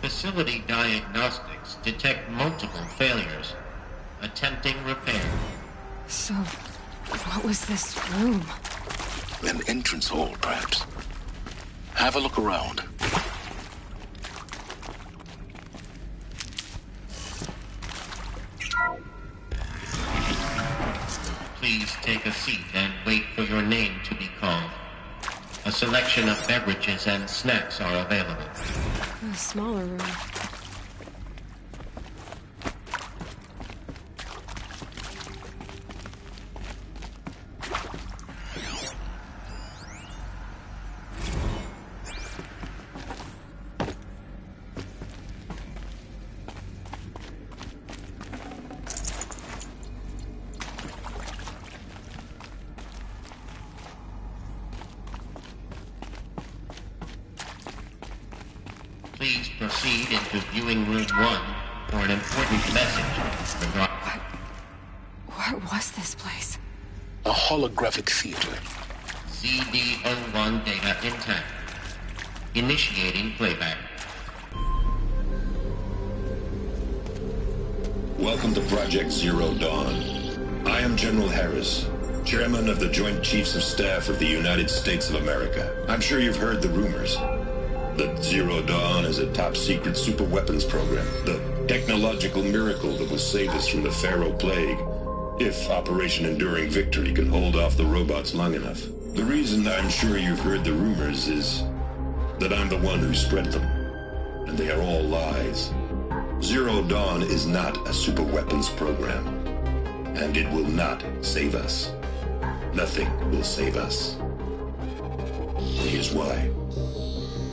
Facility diagnostics detect multiple failures. Attempting repair. So, what was this room? An entrance hall, perhaps. Have a look around. Please take a seat and wait for your name to be called. A selection of beverages and snacks are available. A smaller room. Please proceed into viewing room 1 for an important message. What was this place? A holographic theater. CD01 data intact. Initiating playback. Welcome to Project Zero Dawn. I am General Harris, Chairman of the Joint Chiefs of Staff of the United States of America. I'm sure you've heard the rumors. That Zero Dawn is a top-secret super-weapons program. The technological miracle that will save us from the Pharaoh Plague, if Operation Enduring Victory can hold off the robots long enough. The reason I'm sure you've heard the rumors is that I'm the one who spread them. And they are all lies. Zero Dawn is not a super-weapons program. And it will not save us. Nothing will save us. Here's why.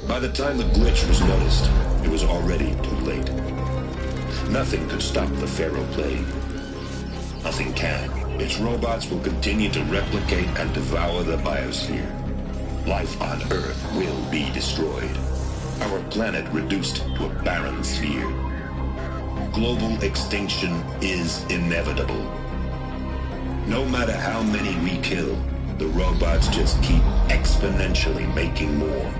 By the time the glitch was noticed, it was already too late. Nothing could stop the Pharaoh Plague. Nothing can. Its robots will continue to replicate and devour the biosphere. Life on Earth will be destroyed. Our planet reduced to a barren sphere. Global extinction is inevitable. No matter how many we kill, the robots just keep exponentially making more.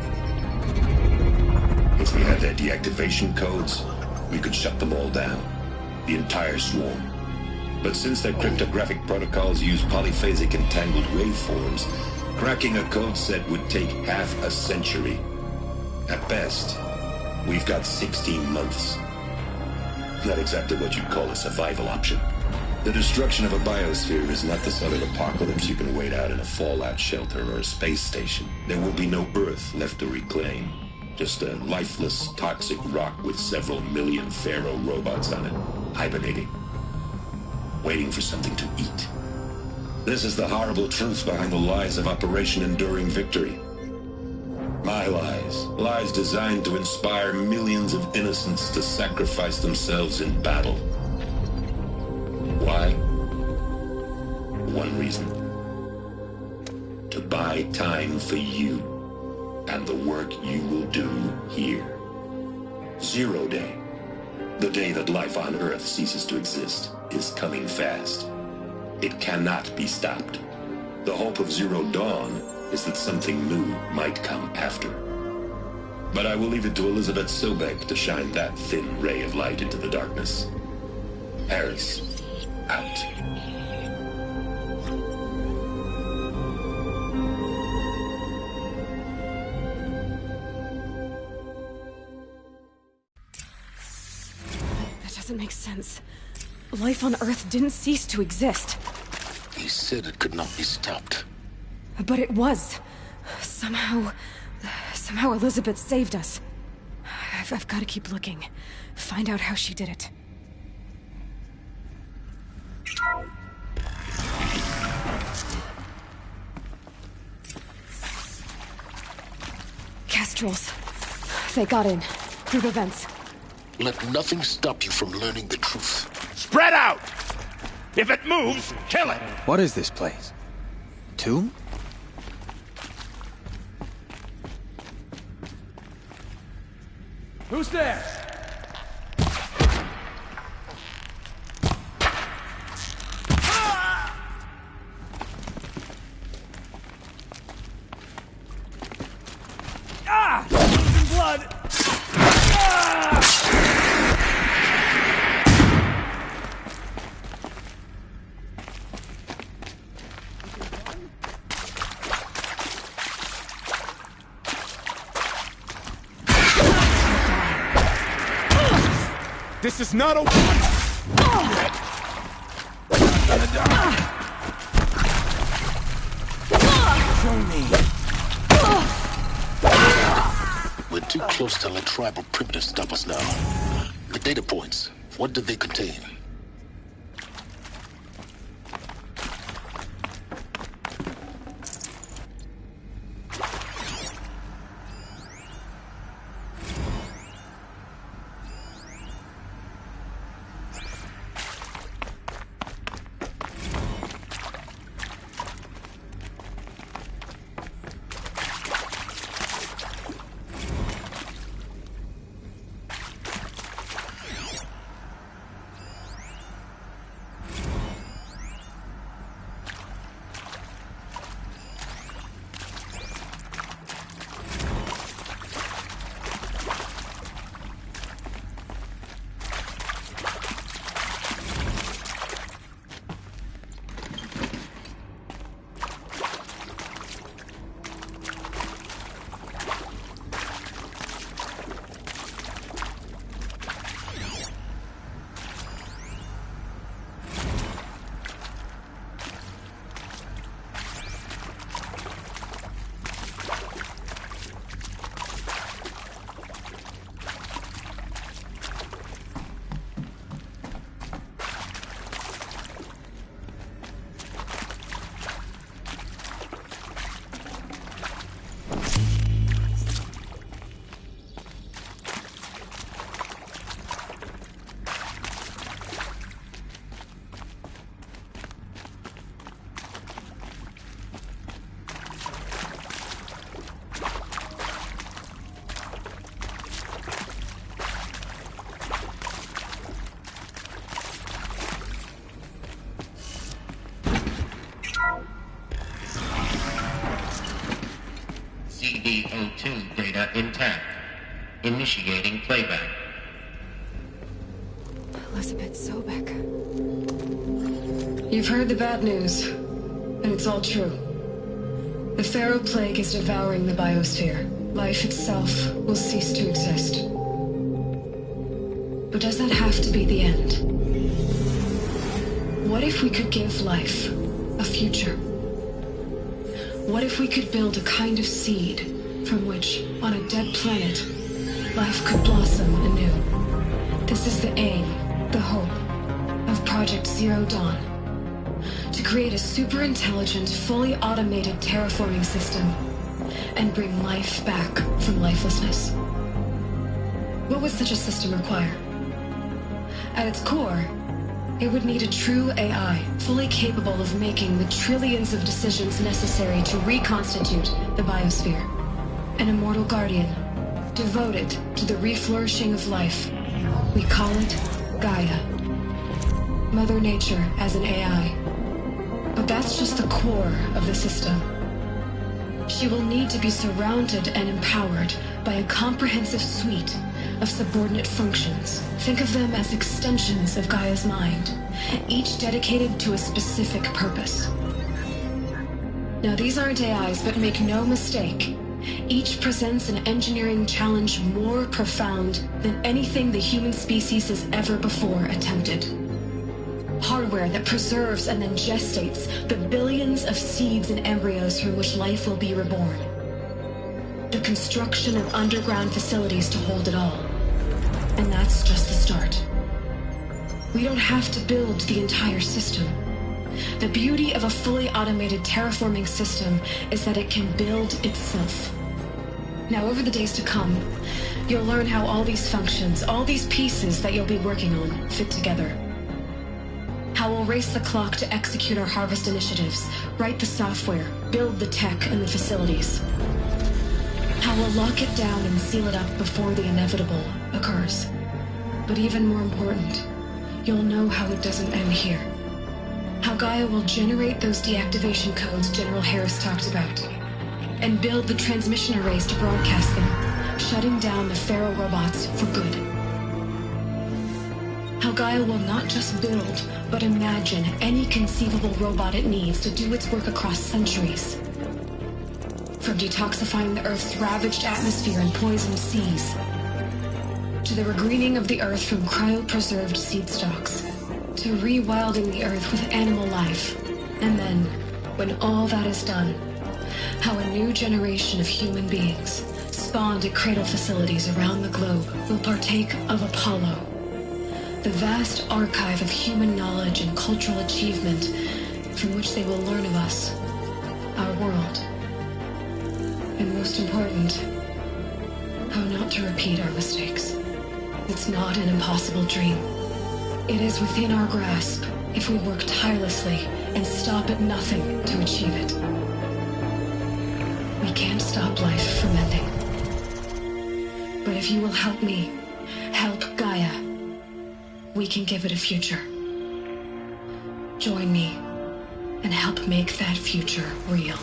If we had their deactivation codes, we could shut them all down. The entire swarm. But since their cryptographic protocols use polyphasic entangled waveforms, cracking a code set would take half a century. At best, we've got 16 months. Not exactly what you'd call a survival option. The destruction of a biosphere is not the sort of apocalypse you can wait out in a fallout shelter or a space station. There will be no Earth left to reclaim. Just a lifeless, toxic rock with several million Pharaoh robots on it, hibernating, waiting for something to eat. This is the horrible truth behind the lies of Operation Enduring Victory. My lies. Lies designed to inspire millions of innocents to sacrifice themselves in battle. Why? One reason. To buy time for you. And the work you will do here. Zero Day. The day that life on Earth ceases to exist is coming fast. It cannot be stopped. The hope of Zero Dawn is that something new might come after. But I will leave it to Elizabeth Sobek to shine that thin ray of light into the darkness. Harris, out. That doesn't make sense. Life on Earth didn't cease to exist. He said it could not be stopped. But it was. Somehow Elizabeth saved us. I've got to keep looking. Find out how she did it. Kestrels. They got in. Through the vents. Let nothing stop you from learning the truth. Spread out! If it moves, kill it! What is this place? Tomb? Who's there? Ah! Losing blood! This is not a... Show me. We're too close to let tribal primitives stop us now. The data points, what did they contain? CD02 data intact. Initiating playback. Elizabeth Sobek. You've heard the bad news, and it's all true. The Pharaoh Plague is devouring the biosphere. Life itself will cease to exist. But does that have to be the end? What if we could give life a future? What if we could build a kind of seed from which, on a dead planet, life could blossom anew? This is the aim, the hope, of Project Zero Dawn. To create a super-intelligent, fully automated terraforming system and bring life back from lifelessness. What would such a system require? At its core, it would need a true AI, fully capable of making the trillions of decisions necessary to reconstitute the biosphere. An immortal guardian, devoted to the reflourishing of life We call it Gaia. Mother Nature as an AI. But that's just the core of the system. She will need to be surrounded and empowered by a comprehensive suite of subordinate functions. Think of them as extensions of Gaia's mind, each dedicated to a specific purpose. Now, these aren't AIs, but make no mistake, each presents an engineering challenge more profound than anything the human species has ever before attempted. Hardware that preserves and then gestates the billions of seeds and embryos from which life will be reborn. The construction of underground facilities to hold it all. And that's just the start. We don't have to build the entire system. The beauty of a fully automated terraforming system is that it can build itself. Now, over the days to come, you'll learn how all these functions, all these pieces that you'll be working on, fit together. How we'll race the clock to execute our harvest initiatives, write the software, build the tech and the facilities. How we'll lock it down and seal it up before the inevitable occurs. But even more important, you'll know how it doesn't end here. How Gaia will generate those deactivation codes General Harris talked about, and build the transmission arrays to broadcast them, shutting down the Pharaoh robots for good. How Gaia will not just build, but imagine any conceivable robot it needs to do its work across centuries. From detoxifying the Earth's ravaged atmosphere and poisoned seas, to the regreening of the Earth from cryopreserved seed stalks, to rewilding the Earth with animal life. And then, when all that is done, how a new generation of human beings, spawned at cradle facilities around the globe, will partake of Apollo, the vast archive of human knowledge and cultural achievement from which they will learn of us, our world, and most important, how not to repeat our mistakes. It's not an impossible dream. It is within our grasp if we work tirelessly and stop at nothing to achieve it. We can't stop life from ending. But if you will help me, help Gaia, we can give it a future. Join me and help make that future real.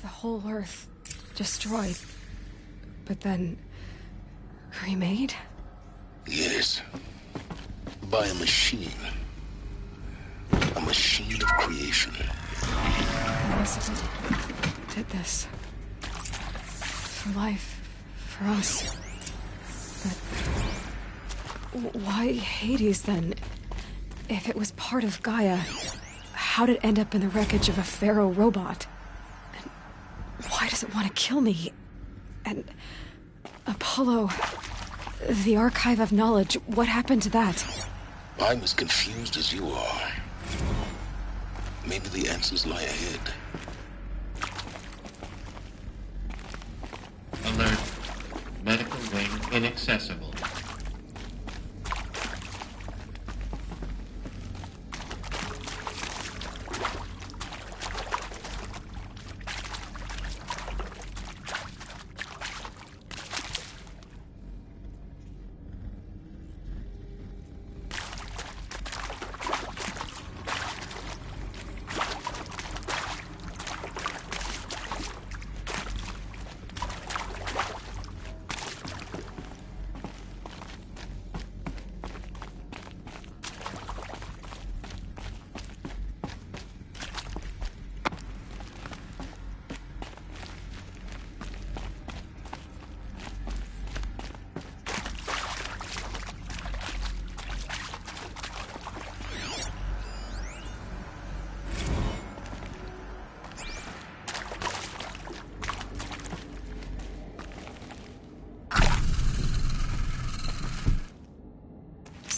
The whole Earth destroyed, but then remade? Yes. By a machine. A machine of creation. Elizabeth did this. For life. For us. But why Hades then? If it was part of Gaia, how'd it end up in the wreckage of a Pharaoh robot? Why does it want to kill me? And Apollo, the archive of knowledge, what happened to that? I'm as confused as you are. Maybe the answers lie ahead. Alert. Medical wing inaccessible.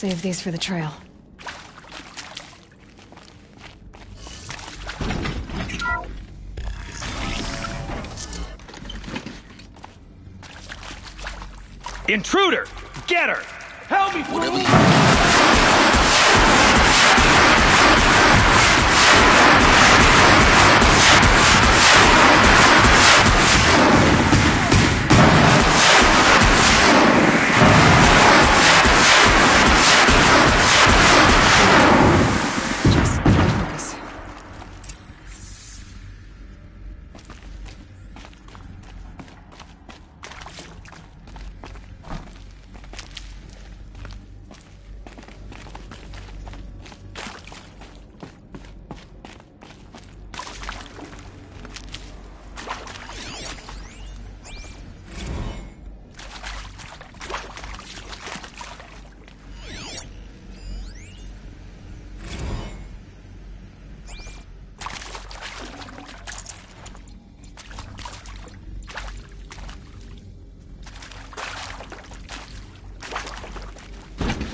Save these for the trail. Intruder! Get her! Help me, please!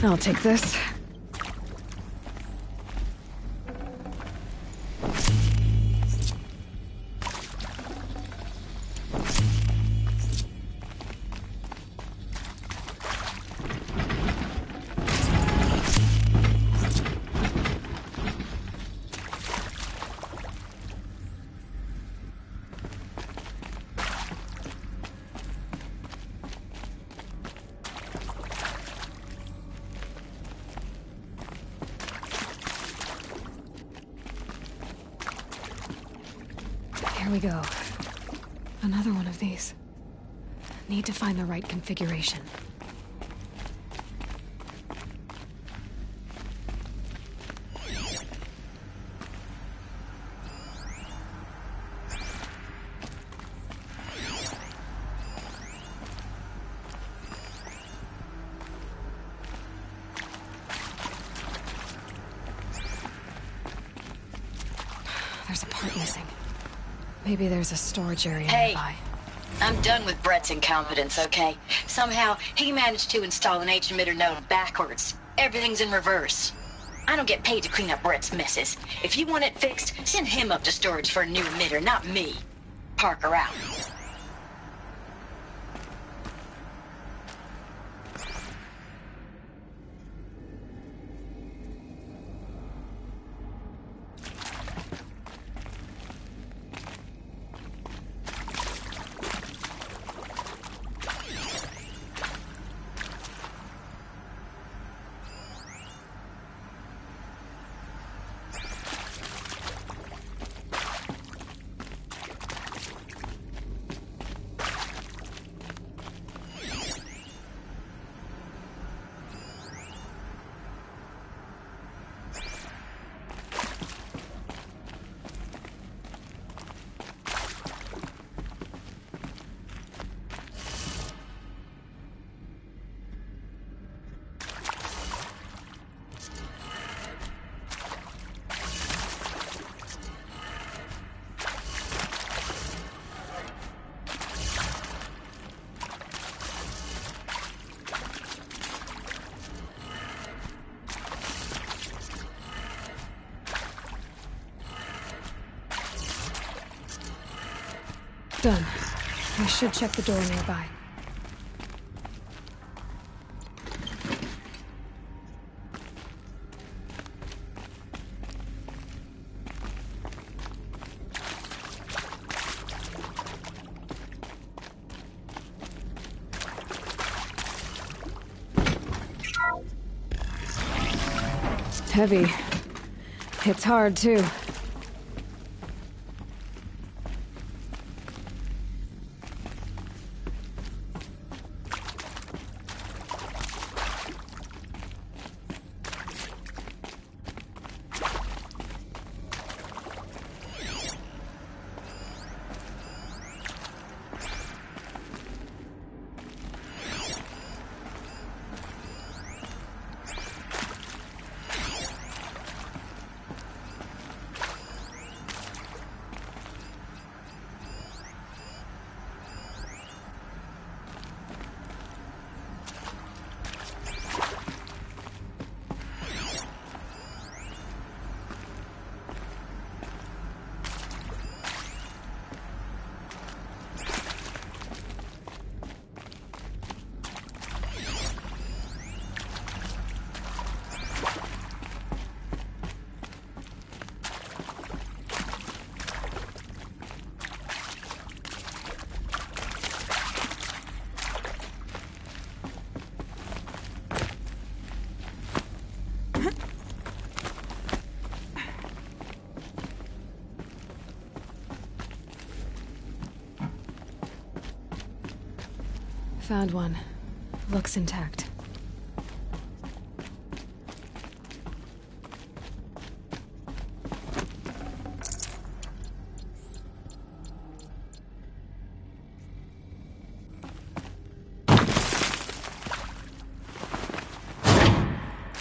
I'll take this. Here we go. Another one of these. Need to find the right configuration. There's a part missing. Maybe there's a storage area nearby. I'm done with Brett's incompetence, okay? Somehow, he managed to install an H-emitter node backwards. Everything's in reverse. I don't get paid to clean up Brett's messes. If you want it fixed, send him up to storage for a new emitter, not me. Parker out. Done. I should check the door nearby. Heavy. It's hard, too. Found one. Looks intact.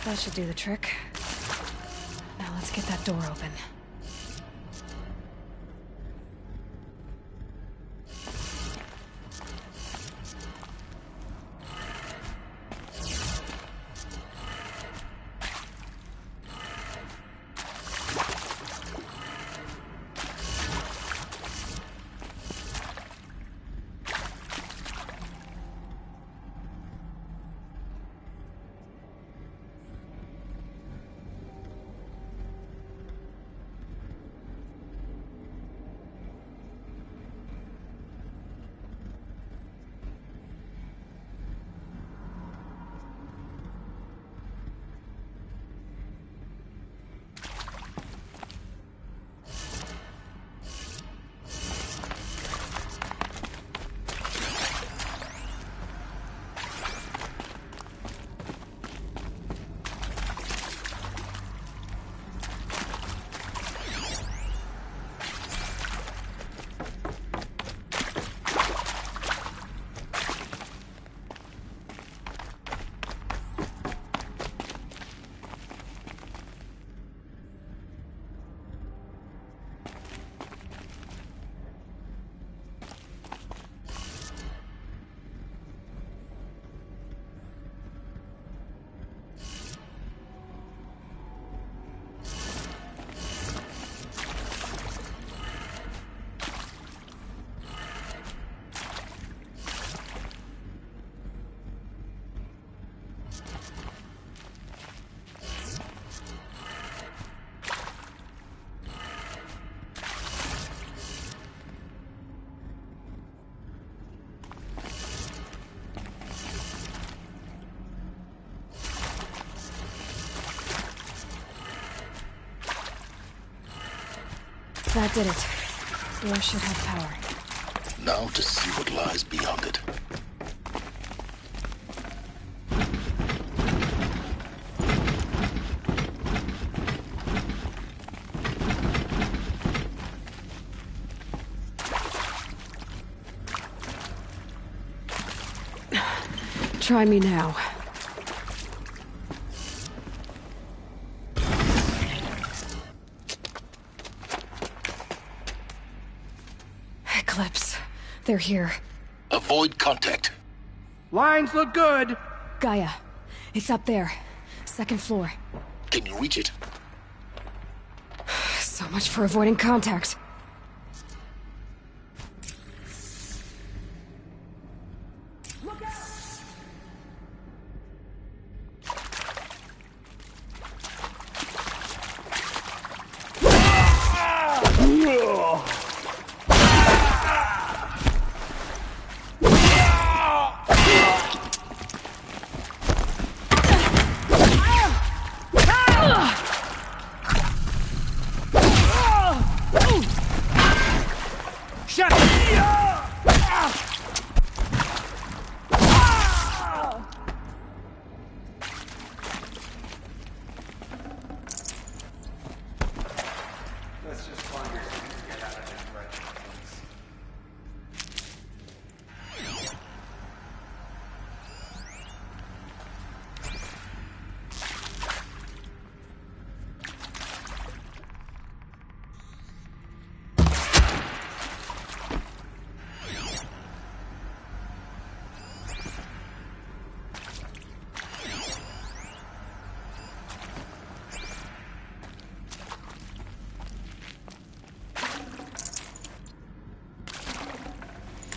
That should do the trick. Now let's get that door open. That did it. Door should have power. Now to see what lies beyond it. Try me now. Eclipse. They're here. Avoid contact. Lines look good. Gaia. It's up there. Second floor. Can you reach it? So much for avoiding contact.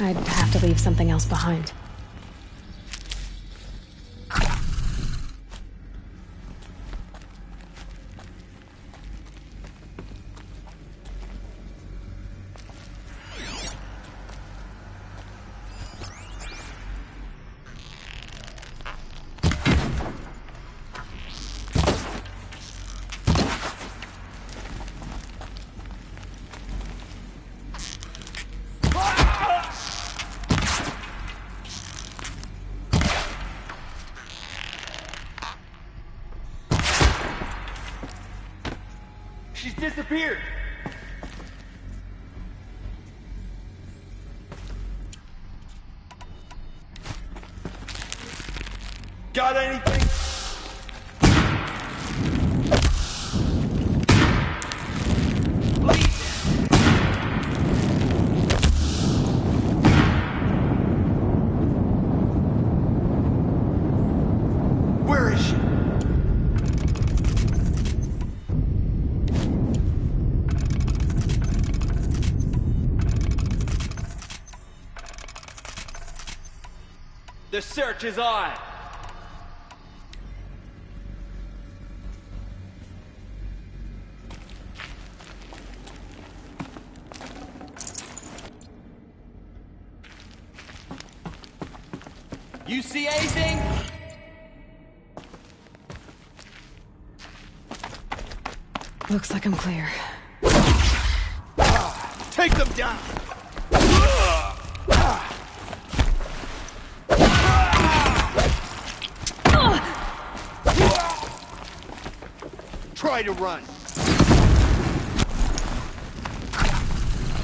I'd have to leave something else behind. She's disappeared. Got anything? Where is she? The search is on! You see anything? Looks like I'm clear. Take them down! Try to run.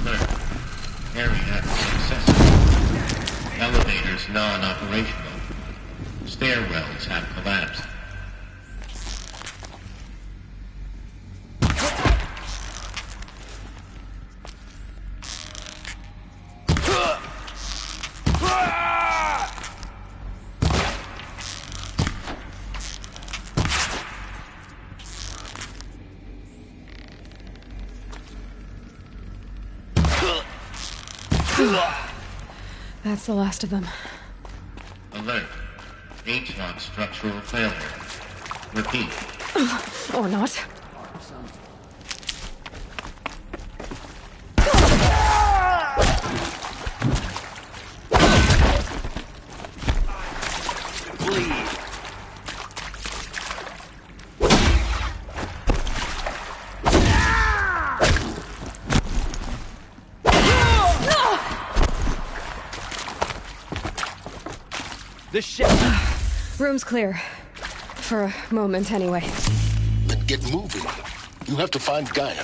Alert. Area inaccessible. Elevators non-operational. Stairwells have collapsed. That's the last of them. Alert. H-lock structural failure. Repeat. Or not. The ship. Room's clear. For a moment, anyway. Then get moving. You have to find Gaia.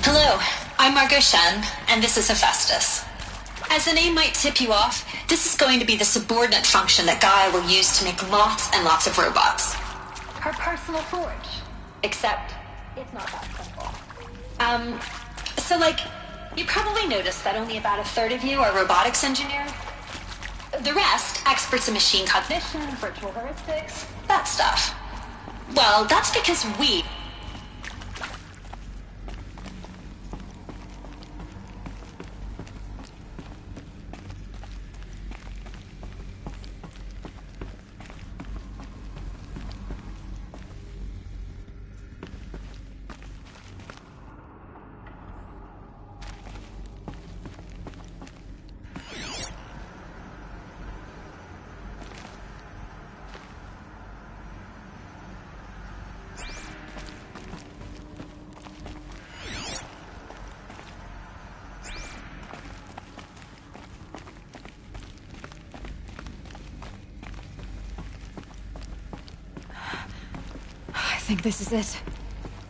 Hello, I'm Margot Shen, and this is Hephaestus. As the name might tip you off, this is going to be the subordinate function that Gaia will use to make lots and lots of robots. Her personal forge. Except, it's not that simple. So you probably noticed that only about a third of you are robotics engineers. The rest, experts in machine cognition, virtual heuristics, that stuff. Well, that's because we... I think this is it.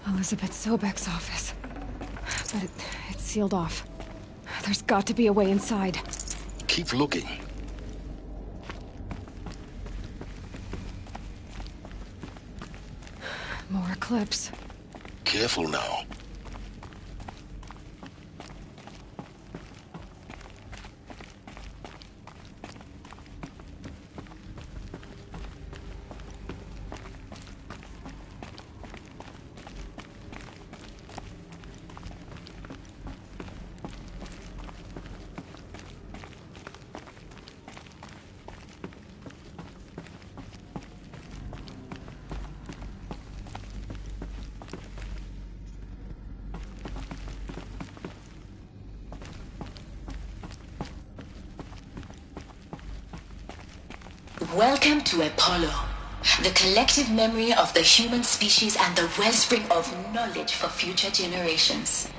Elizabeth Sobek's office. But it's sealed off. There's got to be a way inside. Keep looking. More eclipse. Careful now. Welcome to Apollo, the collective memory of the human species and the wellspring of knowledge for future generations.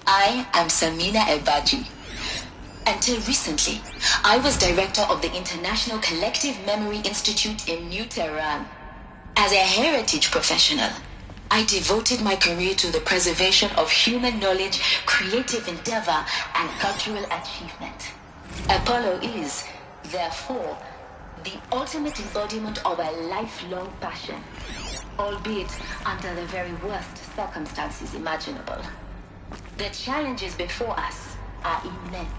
I am Samina Ebaji. Until recently, I was director of the International Collective Memory Institute in New Tehran. As a heritage professional, I devoted my career to the preservation of human knowledge, creative endeavor, and cultural achievement. Apollo is, therefore, the ultimate embodiment of a lifelong passion, albeit under the very worst circumstances imaginable. The challenges before us are immense.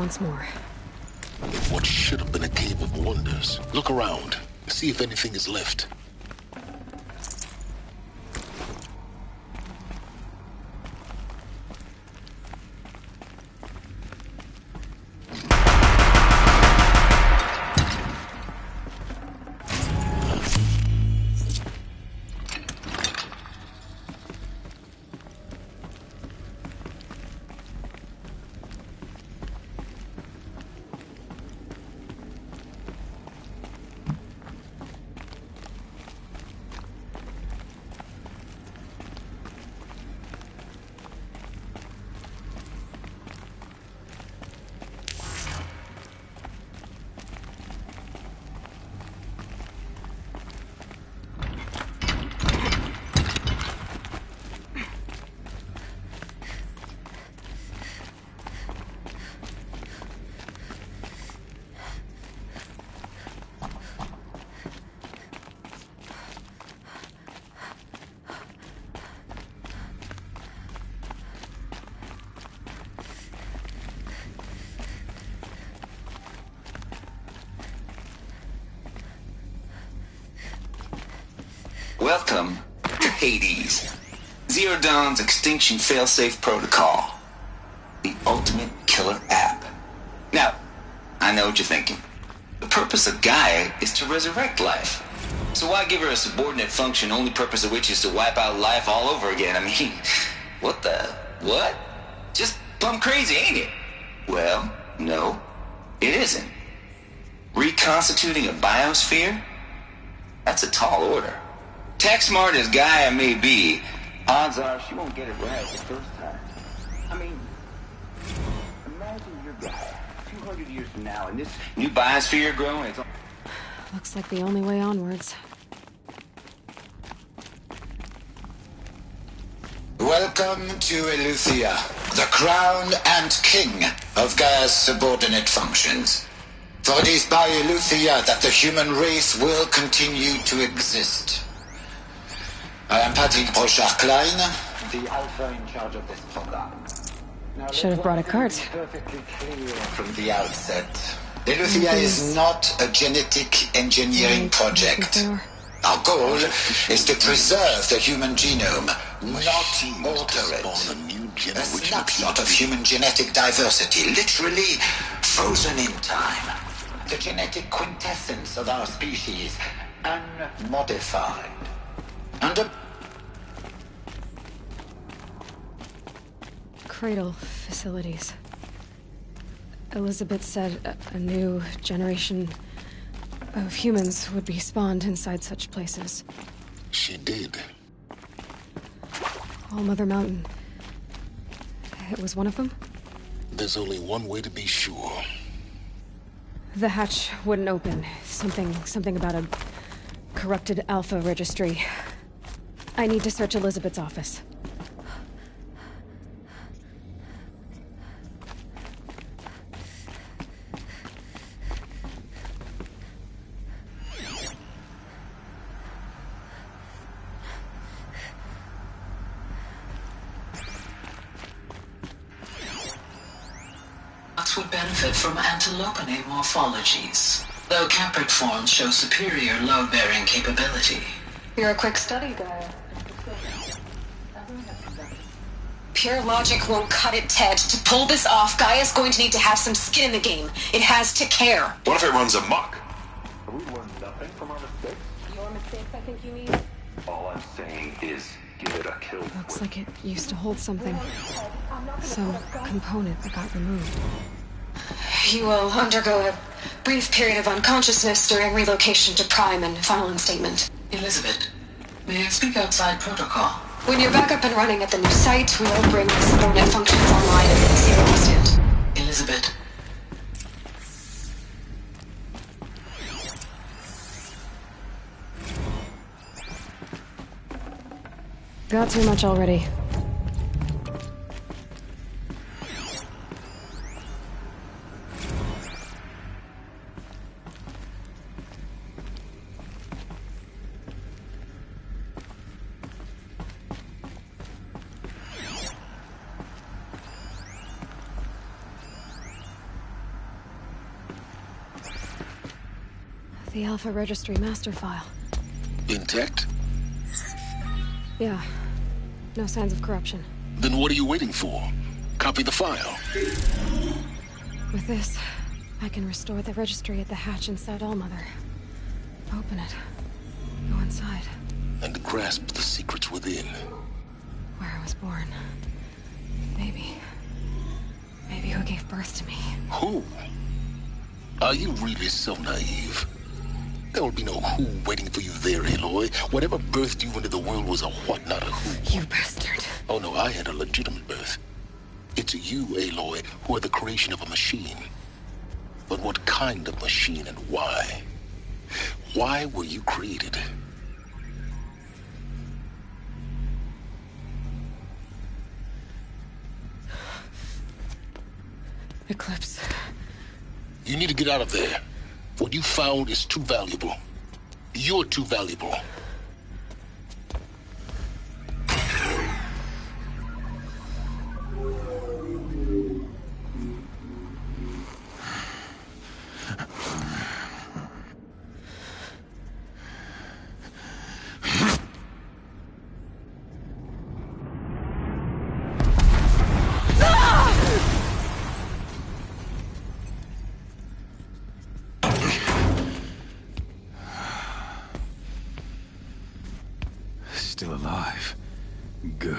once more. What should have been a cave of wonders. Look around. See if anything is left. Welcome to Hades, Zero Dawn's extinction failsafe protocol, the ultimate killer app. Now, I know what you're thinking. The purpose of Gaia is to resurrect life. So why give her a subordinate function, only purpose of which is to wipe out life all over again? I mean, what? Just plumb crazy, ain't it? Well, no, it isn't. Reconstituting a biosphere? That's a tall order. Tech smart as Gaia may be, odds are she won't get it right the first time. I mean, imagine your Gaia 200 years from now and this new biosphere growing. Looks like the only way onwards. Welcome to Eleuthia, the crown and king of Gaia's subordinate functions. For it is by Eleuthia that the human race will continue to exist. I am Patrick Brochard-Klein, the alpha in charge of this program. Should have brought a cart. Perfectly clear from the outset. Eleuthia is not a genetic engineering project. Our goal is to preserve the human genome, not alter it. A snapshot of human genetic diversity, literally frozen in time. The genetic quintessence of our species, unmodified. Under cradle facilities. Elizabeth said a new generation of humans would be spawned inside such places. She did. All Mother Mountain. It was one of them? There's only one way to be sure. The hatch wouldn't open. Something about a corrupted Alpha registry. I need to search Elizabeth's office. Would benefit from antilopine morphologies, though caprid forms show superior load-bearing capability. You're a quick study, Gaia. Pure logic won't cut it, Ted. To pull this off, Gaia's going to need to have some skin in the game. It has to care. What if it runs amok? Have we learned nothing from our mistakes? Your mistakes, I think you mean? All I'm saying is give it a kill. Looks like it used to hold something. Some component that got removed. You will undergo a brief period of unconsciousness during relocation to Prime and final instatement. Elizabeth, may I speak outside protocol? When you're back up and running at the new site, we'll bring the subordinate functions online and then see where we stand. Elizabeth. Got too much already. The Alpha Registry master file. Intact? Yeah. No signs of corruption. Then what are you waiting for? Copy the file. With this, I can restore the registry at the hatch inside Allmother. Open it. Go inside. And grasp the secrets within. Where I was born. Maybe who gave birth to me. Who? Are you really so naive? There will be no who waiting for you there, Aloy. Whatever birthed you into the world was a what, not a who. You bastard. Oh no, I had a legitimate birth. It's you, Aloy, who are the creation of a machine. But what kind of machine and why? Why were you created? Eclipse. You need to get out of there. What you found is too valuable. You're too valuable. Still alive. Good.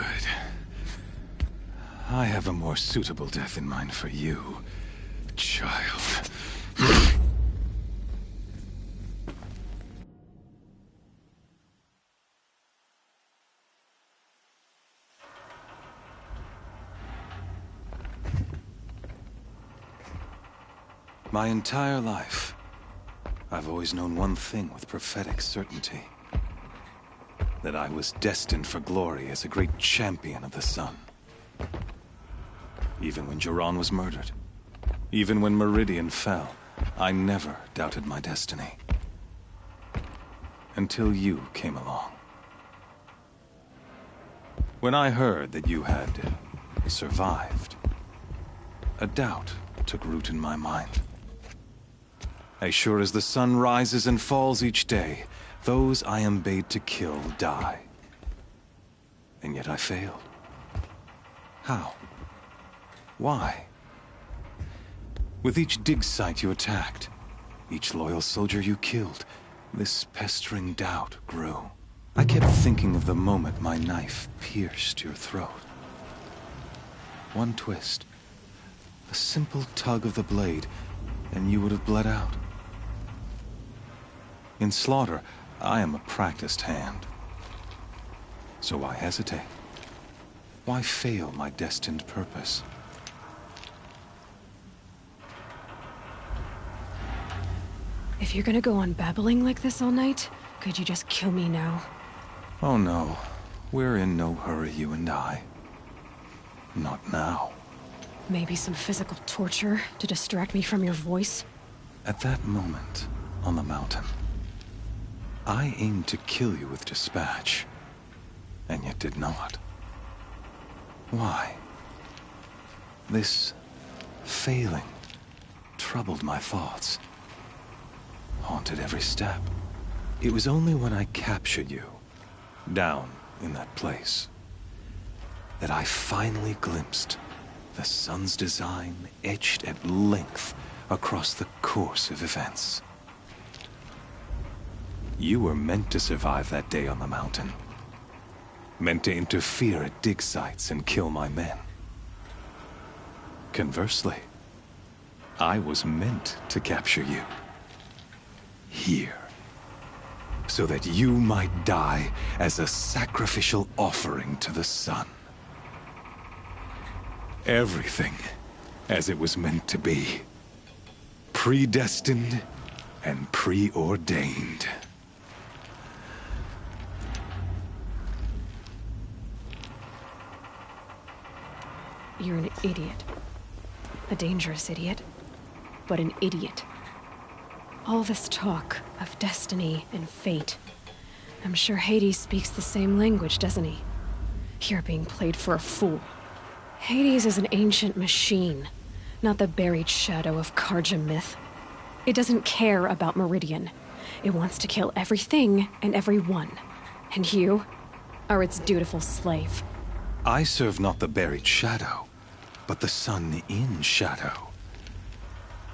I have a more suitable death in mind for you, child. My entire life, I've always known one thing with prophetic certainty. That I was destined for glory as a great champion of the sun. Even when Jiran was murdered, even when Meridian fell, I never doubted my destiny. Until you came along. When I heard that you had survived, a doubt took root in my mind. As sure as the sun rises and falls each day, those I am bade to kill die. And yet I failed. How? Why? With each dig site you attacked, each loyal soldier you killed, this pestering doubt grew. I kept thinking of the moment my knife pierced your throat. One twist, a simple tug of the blade, and you would have bled out. In slaughter, I am a practiced hand. So why hesitate? Why fail my destined purpose? If you're gonna go on babbling like this all night, could you just kill me now? Oh no, we're in no hurry, you and I. Not now. Maybe some physical torture to distract me from your voice? At that moment, on the mountain, I aimed to kill you with dispatch, and yet did not. Why? This failing troubled my thoughts, haunted every step. It was only when I captured you, down in that place, that I finally glimpsed the sun's design etched at length across the course of events. You were meant to survive that day on the mountain. Meant to interfere at dig sites and kill my men. Conversely, I was meant to capture you. Here. So that you might die as a sacrificial offering to the sun. Everything as it was meant to be. Predestined and preordained. You're an idiot. A dangerous idiot, but an idiot. All this talk of destiny and fate. I'm sure Hades speaks the same language, doesn't he? You're being played for a fool. Hades is an ancient machine, not the buried shadow of Karja myth. It doesn't care about Meridian. It wants to kill everything and everyone. And you are its dutiful slave. I serve not the buried shadow, but the sun in shadow.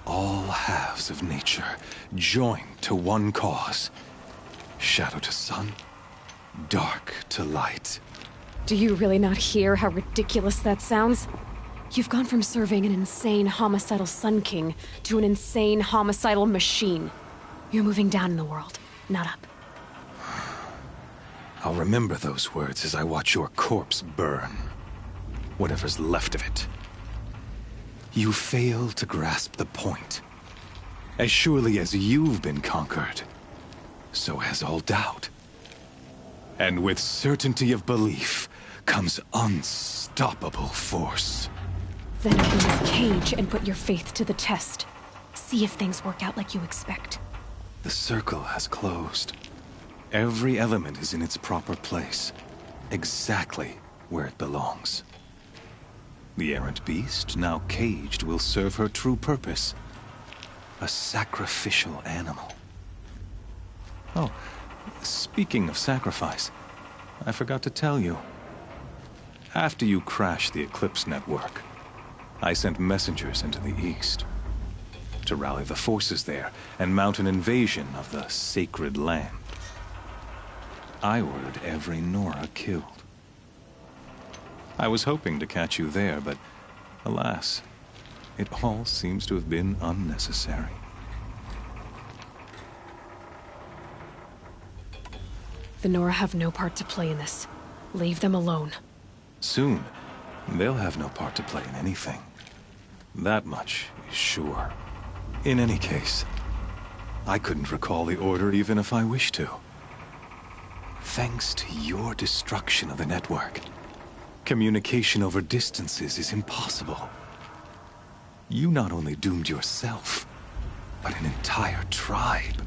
All halves of nature joined to one cause. Shadow to sun, dark to light. Do you really not hear how ridiculous that sounds? You've gone from serving an insane homicidal Sun King to an insane homicidal machine. You're moving down in the world, not up. I'll remember those words as I watch your corpse burn. Whatever's left of it. You fail to grasp the point. As surely as you've been conquered, so has all doubt. And with certainty of belief comes unstoppable force. Then open this cage and put your faith to the test. See if things work out like you expect. The circle has closed. Every element is in its proper place, exactly where it belongs. The errant beast, now caged, will serve her true purpose. A sacrificial animal. Oh, speaking of sacrifice, I forgot to tell you. After you crashed the Eclipse network, I sent messengers into the east to rally the forces there and mount an invasion of the sacred land. I ordered every Nora killed. I was hoping to catch you there, but alas, it all seems to have been unnecessary. The Nora have no part to play in this. Leave them alone. Soon, they'll have no part to play in anything. That much is sure. In any case, I couldn't recall the order even if I wished to. Thanks to your destruction of the network, communication over distances is impossible. You not only doomed yourself, but an entire tribe.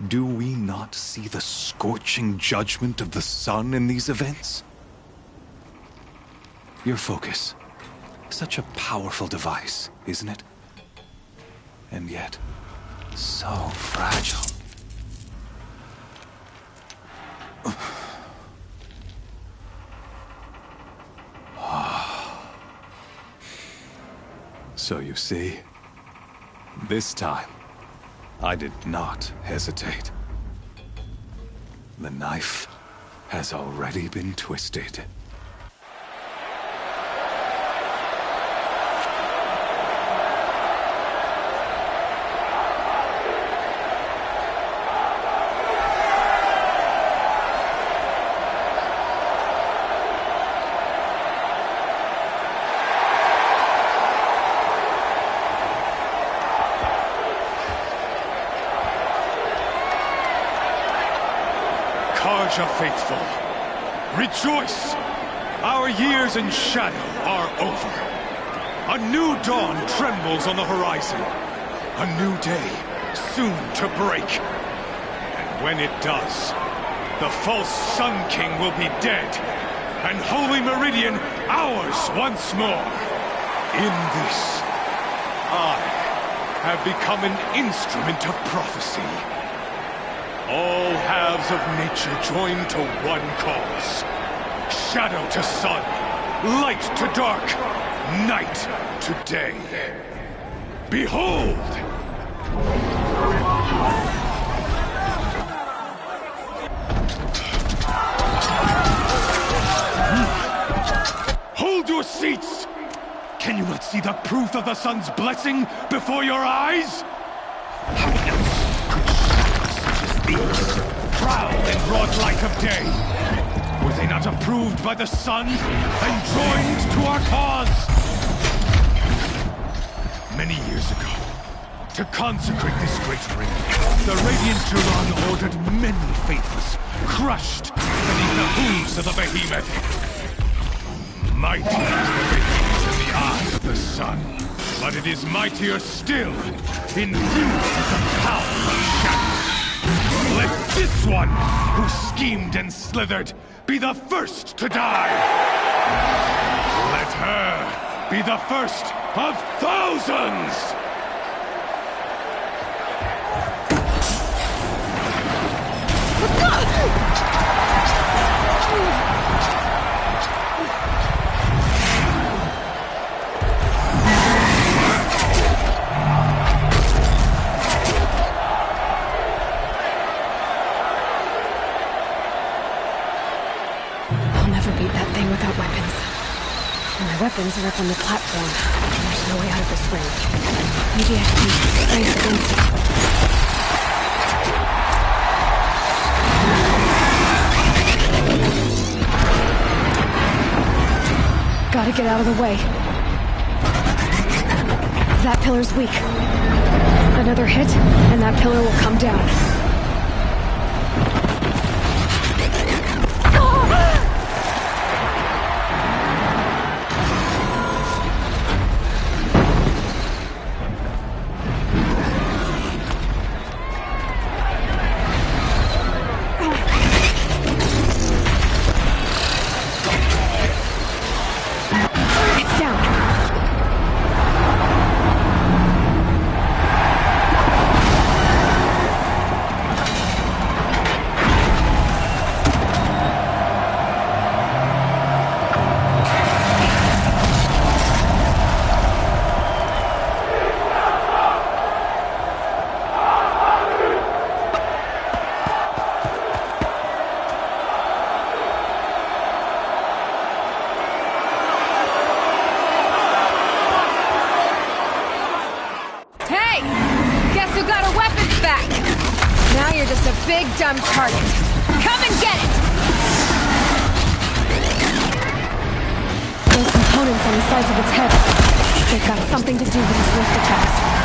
Do we not see the scorching judgment of the sun in these events? Your focus. Such a powerful device, isn't it? And yet, so fragile. So you see, this time, I did not hesitate. The knife has already been twisted. Faithful, rejoice! Our years in shadow are over. A new dawn trembles on the horizon. A new day soon to break. And when it does, the false Sun King will be dead, and Holy Meridian ours once more. In this, I have become an instrument of prophecy. All halves of nature joined to one cause. Shadow to sun, light to dark, night to day. Behold! Hold your seats! Can you not see the proof of the sun's blessing before your eyes? How else could shadows such as these prowl in broad light of day? Were they not approved by the sun and joined to our cause? Many years ago, to consecrate this great ring, the Radiant Turon ordered many faithless, crushed beneath the hooves of the behemoth. Mighty is the behemoth in the eye of the sun, but it is mightier still, infused with the power of shadow. Let this one, who schemed and slithered, be the first to die! Let her be the first of thousands! also beat that thing without weapons. My weapons are up on the platform. There's no way out of this ring. Maybe I can use strength against it. Gotta get out of the way. That pillar's weak. Another hit, and that pillar will come down. Big dumb target. Come and get it! Those components on the sides of its head. They've got something to do with his lift attacks.